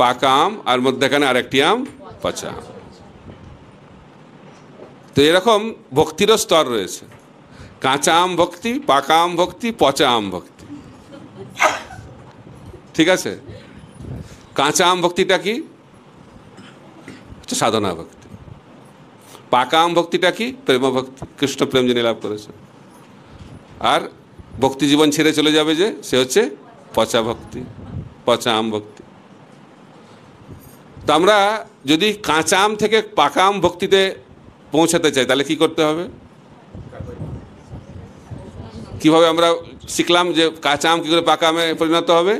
পাকা আম, আর মধ্যখানে আরেকটি আম, পচা আম। তো এরকম ভক্তিরও স্তর রয়েছে: কাঁচা আম ভক্তি, পাকা আম ভক্তি, পচা আম ভক্তি। ঠিক আছে? কাঁচা আম ভক্তিটা কি? সাধনা ভক্তি। পাকা আম ভক্তিটা কি? প্রেম ভক্তি, কৃষ্ণ প্রেম যিনি লাভ করেছে। আর ভক্তি জীবন ছেড়ে চলে যাবে যে, সে হচ্ছে পচা ভক্তি, পচা আম ভক্তি। তো আমরা যদি কাঁচা আম থেকে পাকা আম ভক্তিতে পৌঁছাতে চাই তাহলে কি করতে হবে? কিভাবে আমরা শিখলাম যে কাঁচা আম কি করে পাকা আমে পরিণত হবে?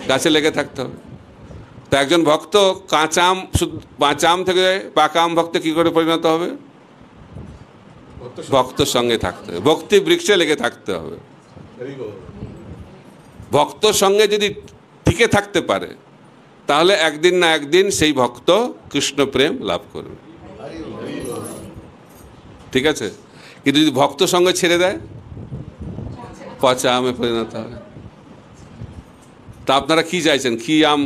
গাছে লেগে থাকতে হবে। তো একজন ভক্ত কাঁচা আম থেকে পাকা আম ভক্তে কি করে পরিণত হবে? ভক্তর সঙ্গে থাকতে হবে, ভক্তি বৃক্ষে লেগে থাকতে হবে। ভক্তর সঙ্গে যদি টিকে থাকতে পারে তাহলে একদিন না একদিন সেই ভক্ত কৃষ্ণ প্রেম লাভ করবে। ঠিক আছে? কিন্তু যদি ভক্ত সঙ্গে ছেড়ে দেয়, পচা আমে পরিণত হবে। তা আপনারা কি চাইছেন? কি আম,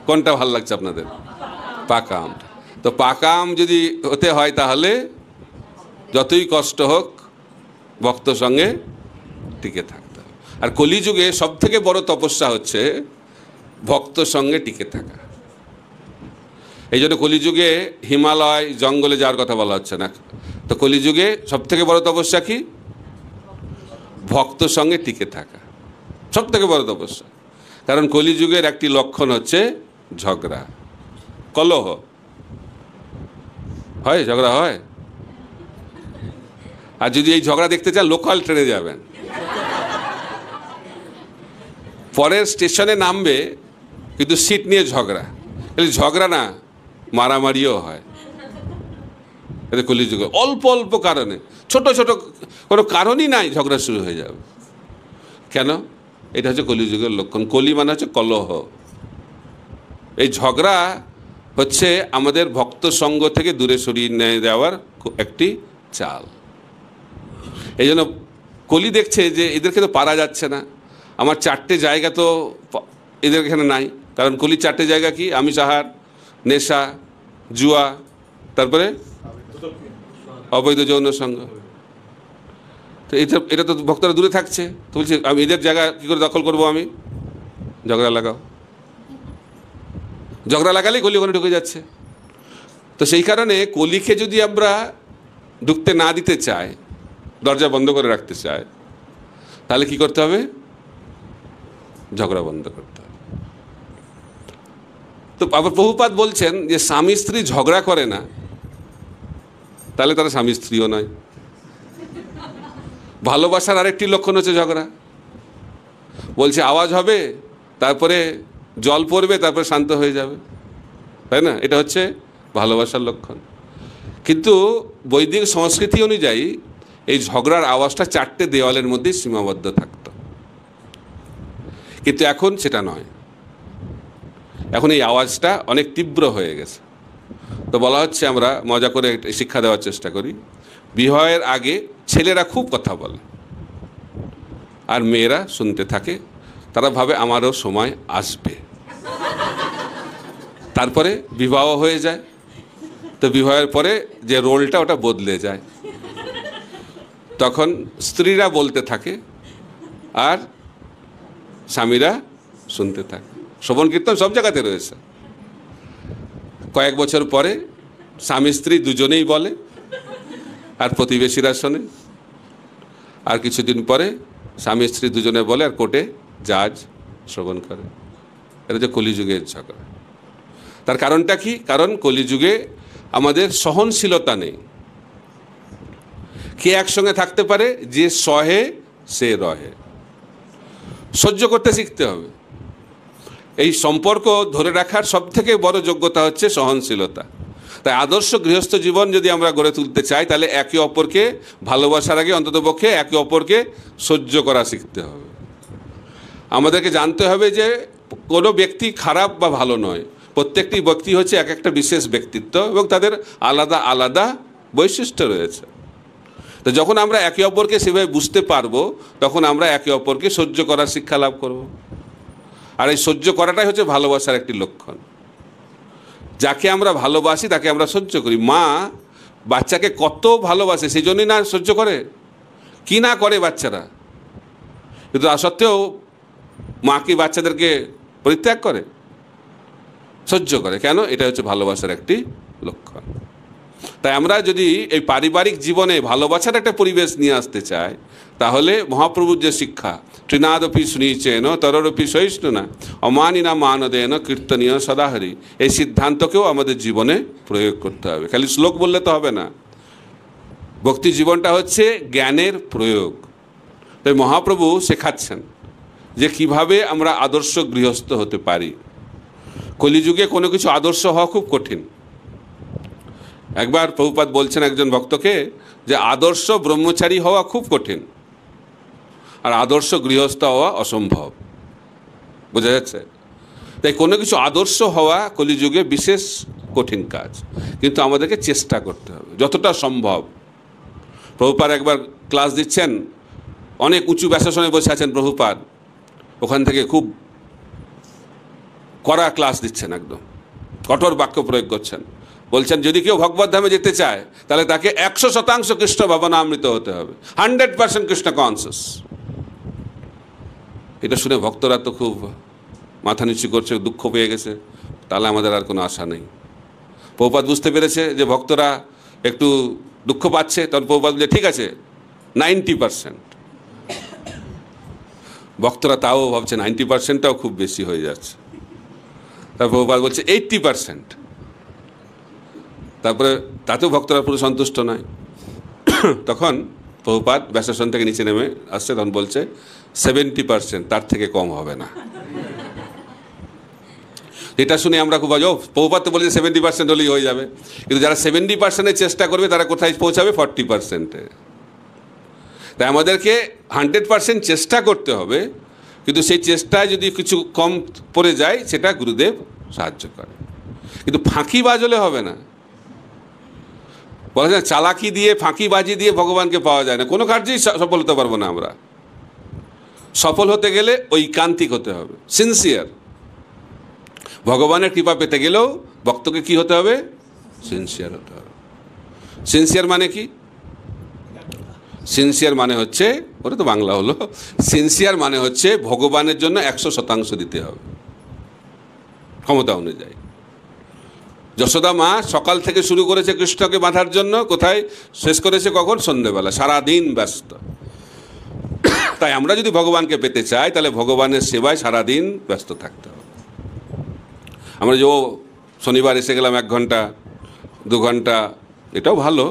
কোনটা ভালো লাগছে আপনাদের? পাকা আম। তো পাকা আম যদি হতে হয় তাহলে যতই কষ্ট হোক ভক্ত সঙ্গে টিকে থাকতে হবে। আর কলিযুগে সব থেকে বড় তপস্যা হচ্ছে ভক্ত সঙ্গে টিকে থাকা। এই জন্য কলিযুগে হিমালয় জঙ্গলে যাওয়ার কথা বলা হচ্ছে না। তো কলিযুগে সব থেকে বড় তপস্যা কি? ভক্ত সঙ্গে টিকে থাকা সব থেকে বড় তপস্যা। কারণ কলিযুগের একটি লক্ষণ হচ্ছে ঝগড়া, কলহ হয়, ঝগড়া হয়। আর যদি এই ঝগড়া দেখতে চান লোকাল ট্রেনে যাবেন, পরের স্টেশনে নামবে, কিন্তু সিট নিয়ে ঝগড়া, ঝগড়া না মারামারিও হয়। এটা কলিযুগে অল্প অল্প কারণে, ছোট ছোট কোনো কারণই নাই ঝগড়া শুরু হয়ে যাবে। কেন? এটা হচ্ছে কলিযুগের লক্ষণ। কলি মানে হচ্ছে কলহ। এই ঝগড়া হচ্ছে আমাদের ভক্ত সঙ্গ থেকে দূরে সরিয়ে নিয়ে যাওয়ার একটি চাল। এই জন্য কলি দেখছে যে এদেরকে তো পারা যাচ্ছে না, আমার 4টে জায়গা তো এদের এখানে নাই। কারণ কলির 4টে জায়গা কি? আমিষাহার, নেশা, জুয়া, তারপরে অবৈধ যৌন সঙ্গ। তো এটা তো ভক্তরা দূরে থাকছে। তো বলছে আমি এদের জায়গা কী করে দখল করবো? আমি ঝগড়া লাগাও। ঝগড়া লাগালেই কলি ওখানে ঢুকে যাচ্ছে। তো সেই কারণে কলিকে যদি আমরা ঢুকতে না দিতে চাই, দরজা বন্ধ করে রাখতে চাই, তাহলে কি করতে হবে? ঝগড়া বন্ধ করতে হবে। তো আবার প্রভুপাদ বলছেন যে স্বামী স্ত্রী ঝগড়া করে না, তাহলে তারা স্বামী স্ত্রীও নয়। ভালোবাসার আরেকটি লক্ষণ হচ্ছে ঝগড়া। বলছে আওয়াজ হবে, তারপরে জল পড়বে, তারপরে শান্ত হয়ে যাবে, তাই না? এটা হচ্ছে ভালোবাসার লক্ষণ। কিন্তু বৈদিক সংস্কৃতি অনুযায়ী এই ঝগড়ার আওয়াজটা 4টে দেওয়ালের মধ্যেই সীমাবদ্ধ থাকত। কিন্তু এখন সেটা নয়, এখন এই আওয়াজটা অনেক তীব্র হয়ে গেছে। তো বলা হচ্ছে, আমরা মজা করে শিক্ষা দেওয়ার চেষ্টা করি, বিবাহের আগে ছেলেরা খুব কথা বলে আর মেয়েরা শুনতে থাকে। তারা ভাবে আমারও সময় আসবে। তারপরে বিবাহ হয়ে যায়। তো বিবাহের পরে যে রোলটা ওটা বদলে যায়। তখন স্ত্রীরা বলতে থাকে আর স্বামীরা শুনতে থাকে। শ্রবণ কীর্তন সব জায়গাতে রয়েছে। কয়েক বছর পরে স্বামী স্ত্রী দুজনেই বলে আর প্রতিবেশীরা শোনে। আর কিছুদিন পরে স্বামী স্ত্রী দুজনে বলে আর কোর্টে জাজ শ্রবণ করে। এটা হচ্ছে কলিযুগের ঝগড়া। তার কারণটা কি? কারণ কলিযুগে আমাদের সহনশীলতা নেই। কে একসঙ্গে থাকতে পারে? যে সহে সে রহে। সহ্য করতে শিখতে হবে। এই সম্পর্ক ধরে রাখার সবথেকে বড় যোগ্যতা হচ্ছে সহনশীলতা। তাই আদর্শ গৃহস্থ জীবন যদি আমরা গড়ে তুলতে চাই, তাহলে একে অপরকে ভালোবাসার আগে অন্ততপক্ষে একে অপরকে সহ্য করা শিখতে হবে। আমাদেরকে জানতে হবে যে কোনো ব্যক্তি খারাপ বা ভালো নয়। প্রত্যেকটি ব্যক্তি হচ্ছে এক একটা বিশেষ ব্যক্তিত্ব এবং তাদের আলাদা আলাদা বৈশিষ্ট্য রয়েছে। তো যখন আমরা একে অপরকে সেভাবে বুঝতে পারবো, তখন আমরা একে অপরকে সহ্য করার শিক্ষা লাভ করব। আর এই সহ্য করাটাই হচ্ছে ভালোবাসার একটি লক্ষণ। যাকে আমরা ভালোবাসি তাকে আমরা সহ্য করি। মা বাচ্চাকে কত ভালোবাসে, সেই জন্যই না সহ্য করে। কি না করে বাচ্চারা, কিন্তু তা সত্ত্বেও মা কি বাচ্চাদেরকে পরিত্যাগ করে? সহ্য করে। কেন? এটা হচ্ছে ভালোবাসার একটি লক্ষণ। তাই আমরা যদি এই পারিবারিক জীবনে ভালোবাসার একটা পরিবেশ নিয়ে আসতে চাই, তাহলে মহাপ্রভুর যে শিক্ষা, তৃণাদপি সুনিচেন তররপি সহিষ্ণুনা অমানিনা মানদেন কীর্তনীয় সদাহরি, এই সিদ্ধান্তকেও আমাদের জীবনে প্রয়োগ করতে হবে। খালি শ্লোক বললে তো হবে না। ভক্তি জীবনটা হচ্ছে জ্ঞানের প্রয়োগ। তাই মহাপ্রভু শেখাচ্ছেন যে কিভাবে আমরা আদর্শ গৃহস্থ হতে পারি। কলিযুগে কোনো কিছু আদর্শ হওয়া খুব কঠিন। একবার প্রভুপাদ বলছেন একজন ভক্তকে যে আদর্শ ব্রহ্মচারী হওয়া খুব কঠিন আর আদর্শ গৃহস্থ হওয়া অসম্ভব। বোঝা যাচ্ছে? তাই কোনো কিছু আদর্শ হওয়া কলিযুগে বিশেষ কঠিন কাজ, কিন্তু আমাদেরকে চেষ্টা করতে হবে যতটা সম্ভব। প্রভুপাদ একবার ক্লাস দিচ্ছেন, অনেক উঁচু ব্যাসাসনে বসে আছেন প্রভুপাদ, ওখান থেকে খুব কড়া ক্লাস দিচ্ছেন, একদম কঠোর বাক্য প্রয়োগ করছেন। বলছেন যদি কেউ ভগবত ধামে যেতে চায় তাহলে তাকে 100% কৃষ্ণ ভাবনামৃত হতে হবে, 100% কৃষ্ণ কনসিয়াস। এটা শুনে ভক্তরা তো খুব মাথা নিচু করছে, দুঃখ পেয়ে গেছে। তাহলে আমাদের আর কোনো আশা নেই। প্রভুপাদ বুঝতে পেরেছে যে ভক্তরা একটু দুঃখ পাচ্ছে, তখন প্রভুপাদ বলে ঠিক আছে 90%। ভক্তরা তাও ভাবছে 90%টাও খুব বেশি হয়ে যাচ্ছে। তারপর প্রভুপাদ বলছে 80%। তারপরে তাতেও ভক্তরা পুরো সন্তুষ্ট নয়। তখন প্রভুপাদ ব্যাসাসন থেকে নিচে নেমে আসছে, তখন বলছে 70%, তার থেকে কম হবে না। এটা শুনে আমরা খুব প্রভুপাত বলে 70% হলেই হয়ে যাবে, কিন্তু যারা 70% চেষ্টা করবে তারা কোথায় পৌঁছাবে? 40%-এ। তাই আমাদেরকে 100% চেষ্টা করতে হবে, কিন্তু সেই চেষ্টায় যদি কিছু কম পড়ে যায় সেটা গুরুদেব সাহায্য করে। কিন্তু ফাঁকিবাজ হলে হবে না। বলা যায় চালাকি দিয়ে, ফাঁকিবাজি দিয়ে ভগবানকে পাওয়া যায় না, কোনো কার্যেই সফল হতে পারবো না আমরা। সফল হতে গেলে ঐকান্তিক হতে হবে, সিনসিয়ার। ভগবানের কৃপা পেতে গেলেও ভক্তকে কি হতে হবে? সিনসিয়ার হতে হবে। সিনসিয়ার মানে কি? সিনসিয়ার মানে হচ্ছে, ওটা তো বাংলা হলো, সিনসিয়ার মানে হচ্ছে ভগবানের জন্য 100% দিতে হবে ক্ষমতা অনুযায়ী। যশোদা মা সকাল থেকে শুরু করেছে কৃষ্ণকে বাঁধার জন্য, কোথায় শেষ করেছে? কখন? সন্ধ্যেবেলা। সারাদিন ব্যস্ত। তাই আমরা যদি ভগবানকে পেতে চাই তাহলে ভগবানের সেবায় সারাদিন ব্যস্ত থাকতে হবে। আমরা যে শনিবার এসে গেলাম 1 ঘন্টা 2 ঘন্টা, এটাও ভালো,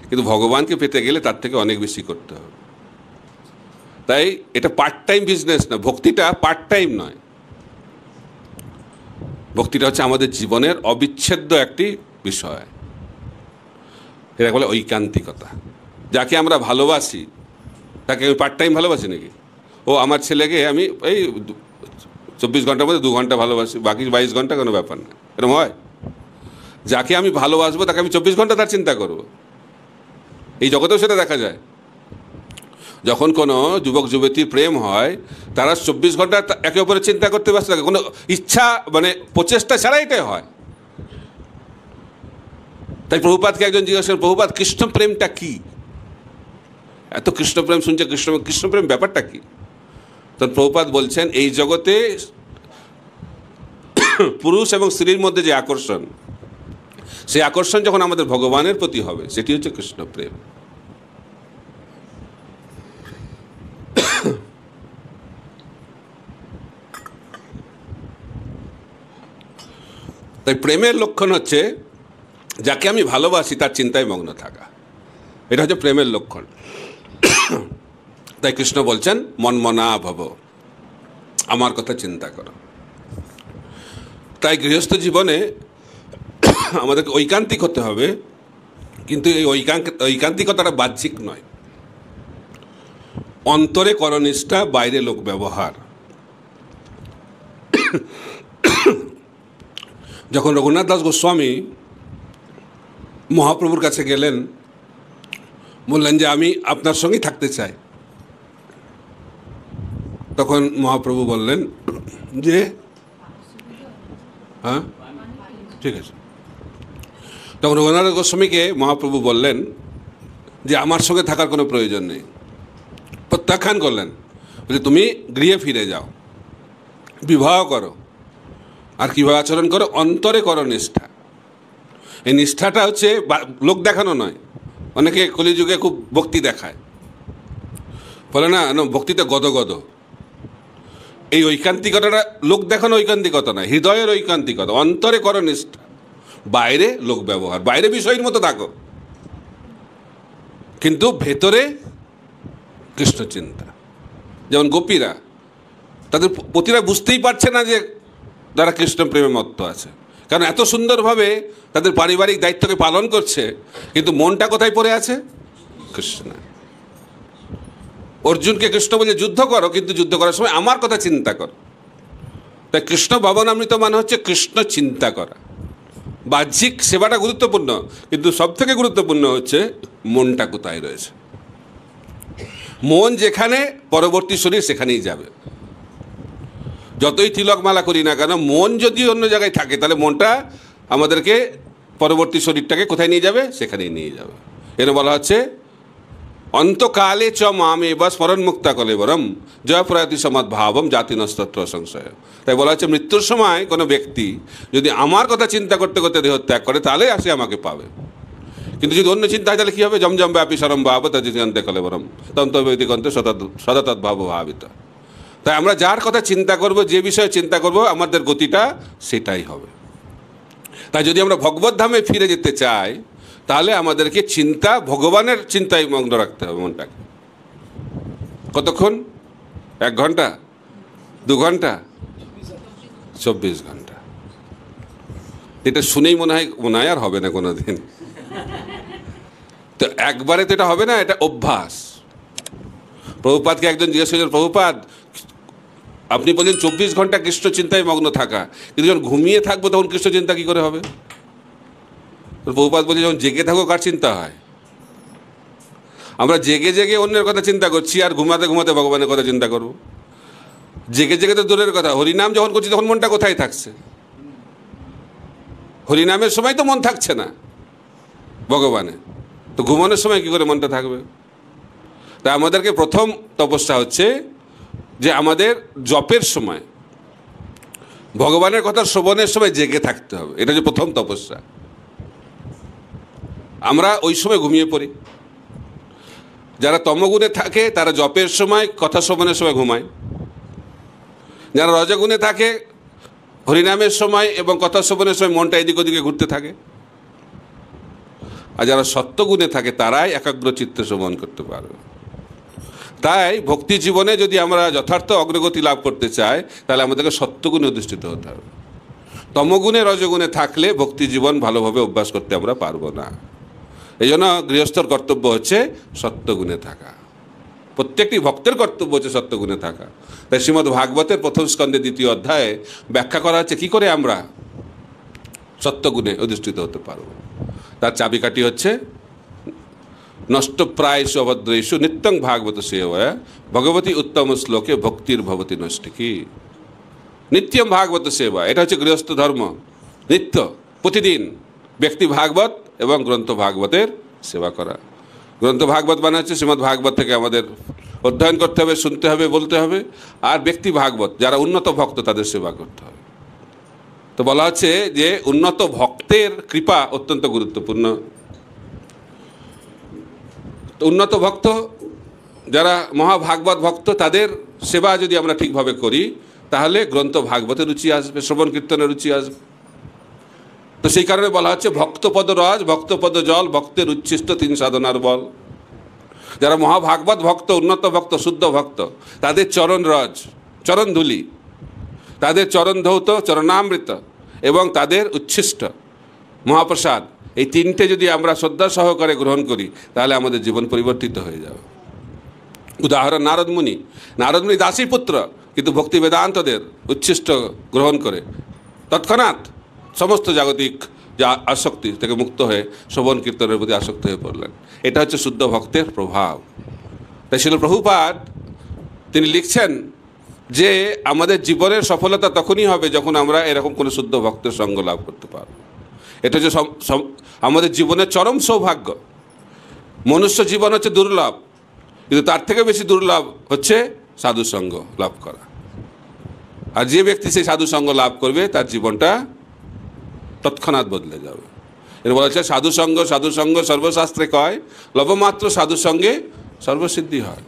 কিন্তু ভগবানকে পেতে গেলে তার থেকে অনেক বেশি করতে হবে। তাই এটা পার্ট টাইম বিজনেস না, ভক্তিটা পার্ট টাইম নয়। ভক্তিটা হচ্ছে আমাদের জীবনের অবিচ্ছেদ্য একটি বিষয়। এটা বলে ঐকান্তিকতা। যাকে আমরা ভালোবাসি তাকে আমি পার্ট টাইম ভালোবাসি নাকি? ও আমার ছেলেকে আমি এই 24 ঘন্টার মধ্যে 2 ঘন্টা ভালোবাসি, বাকি 22 ঘন্টা কোনো ব্যাপার না, এরকম হয়? যাকে আমি ভালোবাসবো তাকে আমি 24 ঘন্টা তার চিন্তা করব। এই জগতেও সেটা দেখা যায়। যখন কোনো যুবক যুবতীর প্রেম হয় তারা 24 ঘন্টা একে অপরের চিন্তা করতে ব্যস্ত থাকে, কোনো ইচ্ছা মানে প্রচেষ্টা ছাড়া এটাই হয়। তাই প্রভুপাদকে একজন জিজ্ঞাসা করেন, প্রভুপাদ কৃষ্ণ প্রেমটা কি? এত কৃষ্ণপ্রেম শুনছে, কৃষ্ণপ্রেম ব্যাপারটা কি? তখন প্রভুপাদ বলছেন, এই জগতে পুরুষ এবং স্ত্রীর মধ্যে যে আকর্ষণ, সেই আকর্ষণ যখন আমাদের ভগবানের প্রতি হবে সেটি হচ্ছে কৃষ্ণপ্রেম। তাই প্রেমের লক্ষণ হচ্ছে যাকে আমি ভালোবাসি তার চিন্তায় মগ্ন থাকা, এটা হচ্ছে প্রেমের লক্ষণ। তাই কৃষ্ণ বলছেন মনমনা ভব, আমার কথা চিন্তা করো। তাই গৃহস্থ জীবনে আমাদেরকে ঐকান্তিক হতে হবে, কিন্তু এই ঐকান্তিকতাটা বাহ্যিক নয়। অন্তরে করনিষ্ঠা, বাইরে লোক ব্যবহার। যখন রঘুনাথ দাস গোস্বামী মহাপ্রভুর কাছে গেলেন, বললেন যে আমি আপনার সঙ্গেই থাকতে চাই, তখন মহাপ্রভু বললেন যে হ্যাঁ ঠিক আছে। তখন রঘুনাথ গোস্বামীকে মহাপ্রভু বললেন যে আমার সঙ্গে থাকার কোনো প্রয়োজন নেই, প্রত্যাখ্যান করলেন। বলে তুমি গৃহে ফিরে যাও, বিবাহ করো, আর কীভাবে আচরণ করো? অন্তরে করো নিষ্ঠা। এই নিষ্ঠাটা হচ্ছে লোক দেখানো নয়। অনেকে কলিযুগে খুব ভক্তি দেখায়, বলে না ভক্তিতে গদগদ। এই ঐকান্তিকতাটা লোক দেখানো ঐকান্তিকতা নয়, হৃদয়ের ঐকান্তিকতা। অন্তরে করো নিষ্ঠা, বাইরে লোক ব্যবহার, বাইরে বিষয়ের মতো থাকো, কিন্তু ভেতরে কৃষ্ণ চিন্তা। যেমন গোপীরা, তাদের পতিরা বুঝতেই পারছে না যে তারা কৃষ্ণ প্রেমে মত্ত আছে, কারণ এত সুন্দরভাবে তাদের পারিবারিক দায়িত্বকে পালন করছে, কিন্তু মনটা কোথায় পড়ে আছে? কৃষ্ণ। অর্জুনকে কৃষ্ণ বলে যুদ্ধ করো, কিন্তু যুদ্ধ করার সময় আমার কথা চিন্তা করো। তাই কৃষ্ণ ভবনামৃত মানে হচ্ছে কৃষ্ণ চিন্তা করা। বাহ্যিক সেবাটা গুরুত্বপূর্ণ, কিন্তু সব থেকে গুরুত্বপূর্ণ হচ্ছে মনটা কোথায় রয়েছে। মন যেখানে, পরবর্তী শরীর সেখানেই যাবে। যতই তিলকমালা করি না কেন, মন যদি অন্য জায়গায় থাকে তাহলে মনটা আমাদেরকে পরবর্তী শরীরটাকে কোথায় নিয়ে যাবে? সেখানেই নিয়ে যাবে। এর বলা হচ্ছে অন্তকালে চ মামে বা স্মরণ মুক্তা কলেবরম জয় প্রয়াতি সমদ্ভাবম জাতি নস্তত্র সংশয়। তাই বলা হচ্ছে মৃত্যুর সময় কোনো ব্যক্তি যদি আমার কথা চিন্তা করতে করতে দেহ ত্যাগ করে তাহলে আসে আমাকে পাবে, কিন্তু যদি অন্য চিন্তা হয় তাহলে কী হবে? জমজম ব্যাপী সরম ভাব তন্তে কলেবরম তন্তবৈদিকন্তে সদা তদ্ভাব ভাবিত। তাই আমরা যার কথা চিন্তা করব, যে বিষয়ে চিন্তা করব, আমাদের গতিটা সেটাই হবে। তাই যদি আমরা ভগবত ধামে ফিরে যেতে চাই তাহলে আমাদেরকে চিন্তা, ভগবানের চিন্তায় মগ্ন রাখতে হবে মনটাকে। কতক্ষণ? 1 ঘন্টা, 2 ঘন্টা, 24 ঘন্টা। এটা শুনেই মনে হয় আর হবে না কোনো দিন। তো একবারে তো এটা হবে না, এটা অভ্যাস। প্রভুপাদকে একজন জিজ্ঞেস করেছেন, প্রভুপাদ আপনি বলেন 24 ঘন্টা কৃষ্ণ চিন্তায় মগ্ন থাকা, কিন্তু যখন ঘুমিয়ে থাকবো তখন কৃষ্ণ চিন্তা কি করে হবে? প্রভুপাদ বলে যখন জেগে থাকো কার চিন্তা হয়? আমরা জেগে জেগে অন্যের কথা চিন্তা করছি, আর ঘুমাতে ঘুমাতে ভগবানের কথা চিন্তা করব। জেগে জেগে তো দূরের কথা, হরিনাম যখন করছি তখন মনটা কোথায় থাকছে? হরিনামের সময় তো মন থাকছে না ভগবানে, তো ঘুমানোর সময় কি করে মনটা থাকবে? তাই আমাদেরকে প্রথম তপস্যা হচ্ছে যে আমাদের জপের সময়, ভগবানের কথা শ্রবণের সময় জেগে থাকতে হবে। এটা হচ্ছে প্রথম তপস্যা। আমরা ওই সময় ঘুমিয়ে পড়ি। যারা তমগুণে থাকে তারা জপের সময়, কথা শ্রবণের সময় ঘুমায়। যারা রজগুণে থাকে হরিনামের সময় এবং কথা শ্রবণের সময় মনটা এদিক ওদিকে ঘুরতে থাকে। আর যারা সত্যগুণে থাকে তারাই একাগ্র চিত্তে শ্রবণ করতে পারবে। তাই ভক্তি জীবনে যদি আমরা যথার্থ অগ্রগতি লাভ করতে চাই, তাহলে আমাদেরকে সত্যগুণে অধিষ্ঠিত হতে হবে। তমগুণে রজগুণে থাকলে ভক্তি জীবন ভালোভাবে অভ্যাস করতে আমরা পারবো না। এই জন্য গৃহস্থর কর্তব্য হচ্ছে সত্যগুণে থাকা। প্রত্যেকটি ভক্তের কর্তব্য হচ্ছে সত্যগুণে থাকা। তাই শ্রীমদ্ ভাগবতের প্রথম স্কন্ধে 2য় অধ্যায়ে ব্যাখ্যা করা হচ্ছে কি করে আমরা সত্যগুণে অধিষ্ঠিত হতে পারব। তার চাবিকাঠি হচ্ছে নষ্টপ্রায়সু অভদ্রেষু নিত্যং ভাগবত সেবয়া ভগবতী উত্তম শ্লোকে ভক্তির ভবতি নষ্টিকি। নিত্যম ভাগবত সেবা, এটা হচ্ছে গৃহস্থ ধর্ম। নিত্য, প্রতিদিন ব্যক্তি ভাগবত এবং গ্রন্থ ভাগবতের সেবা করা। গ্রন্থ ভাগবত মানে হচ্ছে শ্রীমদ্ ভাগবত থেকে আমাদের অধ্যয়ন করতে হবে, শুনতে হবে, বলতে হবে। আর ব্যক্তি ভাগবত যারা উন্নত ভক্ত তাদের সেবা করতে হবে। তো বলা হচ্ছে যে উন্নত ভক্তের কৃপা অত্যন্ত গুরুত্বপূর্ণ। তো উন্নত ভক্ত যারা মহাভাগবত ভক্ত, তাদের সেবা যদি আমরা ঠিকভাবে করি তাহলে গ্রন্থ ভাগবতের রুচি আসবে, শ্রবণ কীর্তনের রুচি আসবে। তো সেই কারণে বলা হচ্ছে ভক্তপদ রজ, ভক্তপদ জল, ভক্তের উচ্ছিষ্ট 3 সাধনার বল। যারা মহাভাগবত ভক্ত, উন্নত ভক্ত, শুদ্ধ ভক্ত, তাদের চরণ রজ, চরণ ধুলি, তাদের চরণ ধৌত, চরণামৃত এবং তাদের উচ্ছিষ্ট মহাপ্রসাদ, এই 3টে যদি আমরা শ্রদ্ধা সহকারে গ্রহণ করি তাহলে আমাদের জীবন পরিবর্তিত হয়ে যাবে। উদাহরণ নারদ মুনি দাসী পুত্র, কিন্তু ভক্তি বেদান্তদের উচ্ছিষ্ট গ্রহণ করে তৎক্ষণাৎ সমস্ত জাগতিক যা আসক্তি থেকে মুক্ত হয়ে শ্রবণ কীর্তনের প্রতি আসক্ত হয়ে পড়লেন। এটা হচ্ছে শুদ্ধ ভক্তের প্রভাব। তাই শিল প্রভুপাদ তিনি লিখছেন যে আমাদের জীবনের সফলতা তখনই হবে যখন আমরা এরকম কোনো শুদ্ধ ভক্তের সঙ্গ লাভ করতে পারব। এটা হচ্ছে আমাদের জীবনের চরম সৌভাগ্য। মনুষ্য জীবন হচ্ছে দুর্লভ, কিন্তু তার থেকে বেশি দুর্লভ হচ্ছে সাধুসঙ্গ লাভ করা। আর যে ব্যক্তি সেই সাধুসঙ্গ লাভ করবে তার জীবনটা তৎক্ষণাৎ বদলে যাবে। এর বলা হচ্ছে সাধুসঙ্গ সর্বশাস্ত্রে কয়, লবমাত্র সাধুসঙ্গে সর্বসিদ্ধি হয়।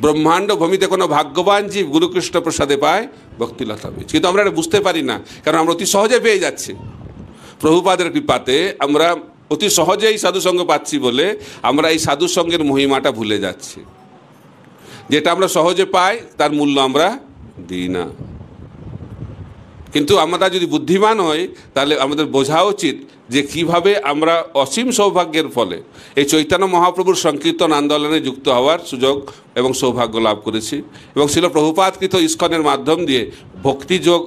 ব্রহ্মাণ্ড ভূমিতে কোনো ভাগ্যবান জীব গুরুকৃষ্ণ প্রসাদে পায় ভক্তিলতা বীজ। কিন্তু আমরা এটা বুঝতে পারি না, কারণ আমরা অতি সহজে পেয়ে যাচ্ছি। প্রভুপাদের কৃপাতে আমরা অতি সহজেই সাধুসঙ্গ পাচ্ছি বলে আমরা এই সাধুসঙ্গের মহিমাটা ভুলে যাচ্ছি। যেটা আমরা সহজে পাই তার মূল্য আমরা দিই না। কিন্তু আমরা যদি বুদ্ধিমান হই তাহলে আমাদের বোঝা উচিত যে কিভাবে আমরা অসীম সৌভাগ্যের ফলে এই চৈতন্য মহাপ্রভুর সংকীর্তন আন্দোলনে যুক্ত হওয়ার সুযোগ এবং সৌভাগ্য লাভ করেছি, এবং শিল প্রভুপাদকৃত ইস্কনের মাধ্যম দিয়ে ভক্তিযোগ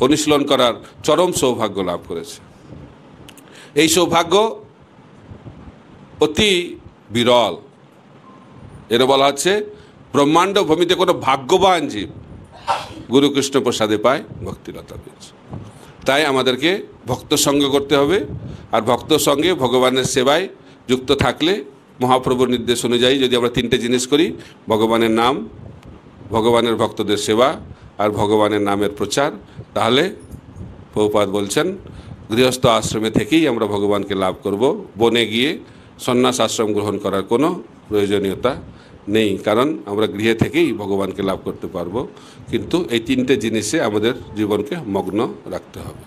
অনুশীলন করার চরম সৌভাগ্য লাভ করেছে। এই সৌভাগ্য অতি বিরল। এর বলা হচ্ছে ব্রহ্মাণ্ড ভূমিতে কোনো ভাগ্যবান জীব গুরুকৃষ্ণ প্রসাদে পায় ভক্তিলতা বীজ। তাই আমাদেরকে ভক্ত সঙ্গ করতে হবে, আর ভক্ত সঙ্গে ভগবানের সেবায় যুক্ত থাকলে মহাপ্রভুর নির্দেশ অনুযায়ী যদি আমরা 3টে জিনিস করি, ভগবানের নাম, ভগবানের ভক্তদের সেবা আর ভগবানের নামের প্রচার, তাহলে প্রভুপাদ বলছেন গৃহস্থ আশ্রমে থেকেই আমরা ভগবানকে লাভ করব। বনে গিয়ে সন্ন্যাস আশ্রম গ্রহণ করার কোনো প্রয়োজনীয়তা নেই, কারণ আমরা গৃহে থেকেই ভগবানকে লাভ করতে পারবো। কিন্তু এই 3টে জিনিসে আমাদের জীবনকে মগ্ন রাখতে হবে।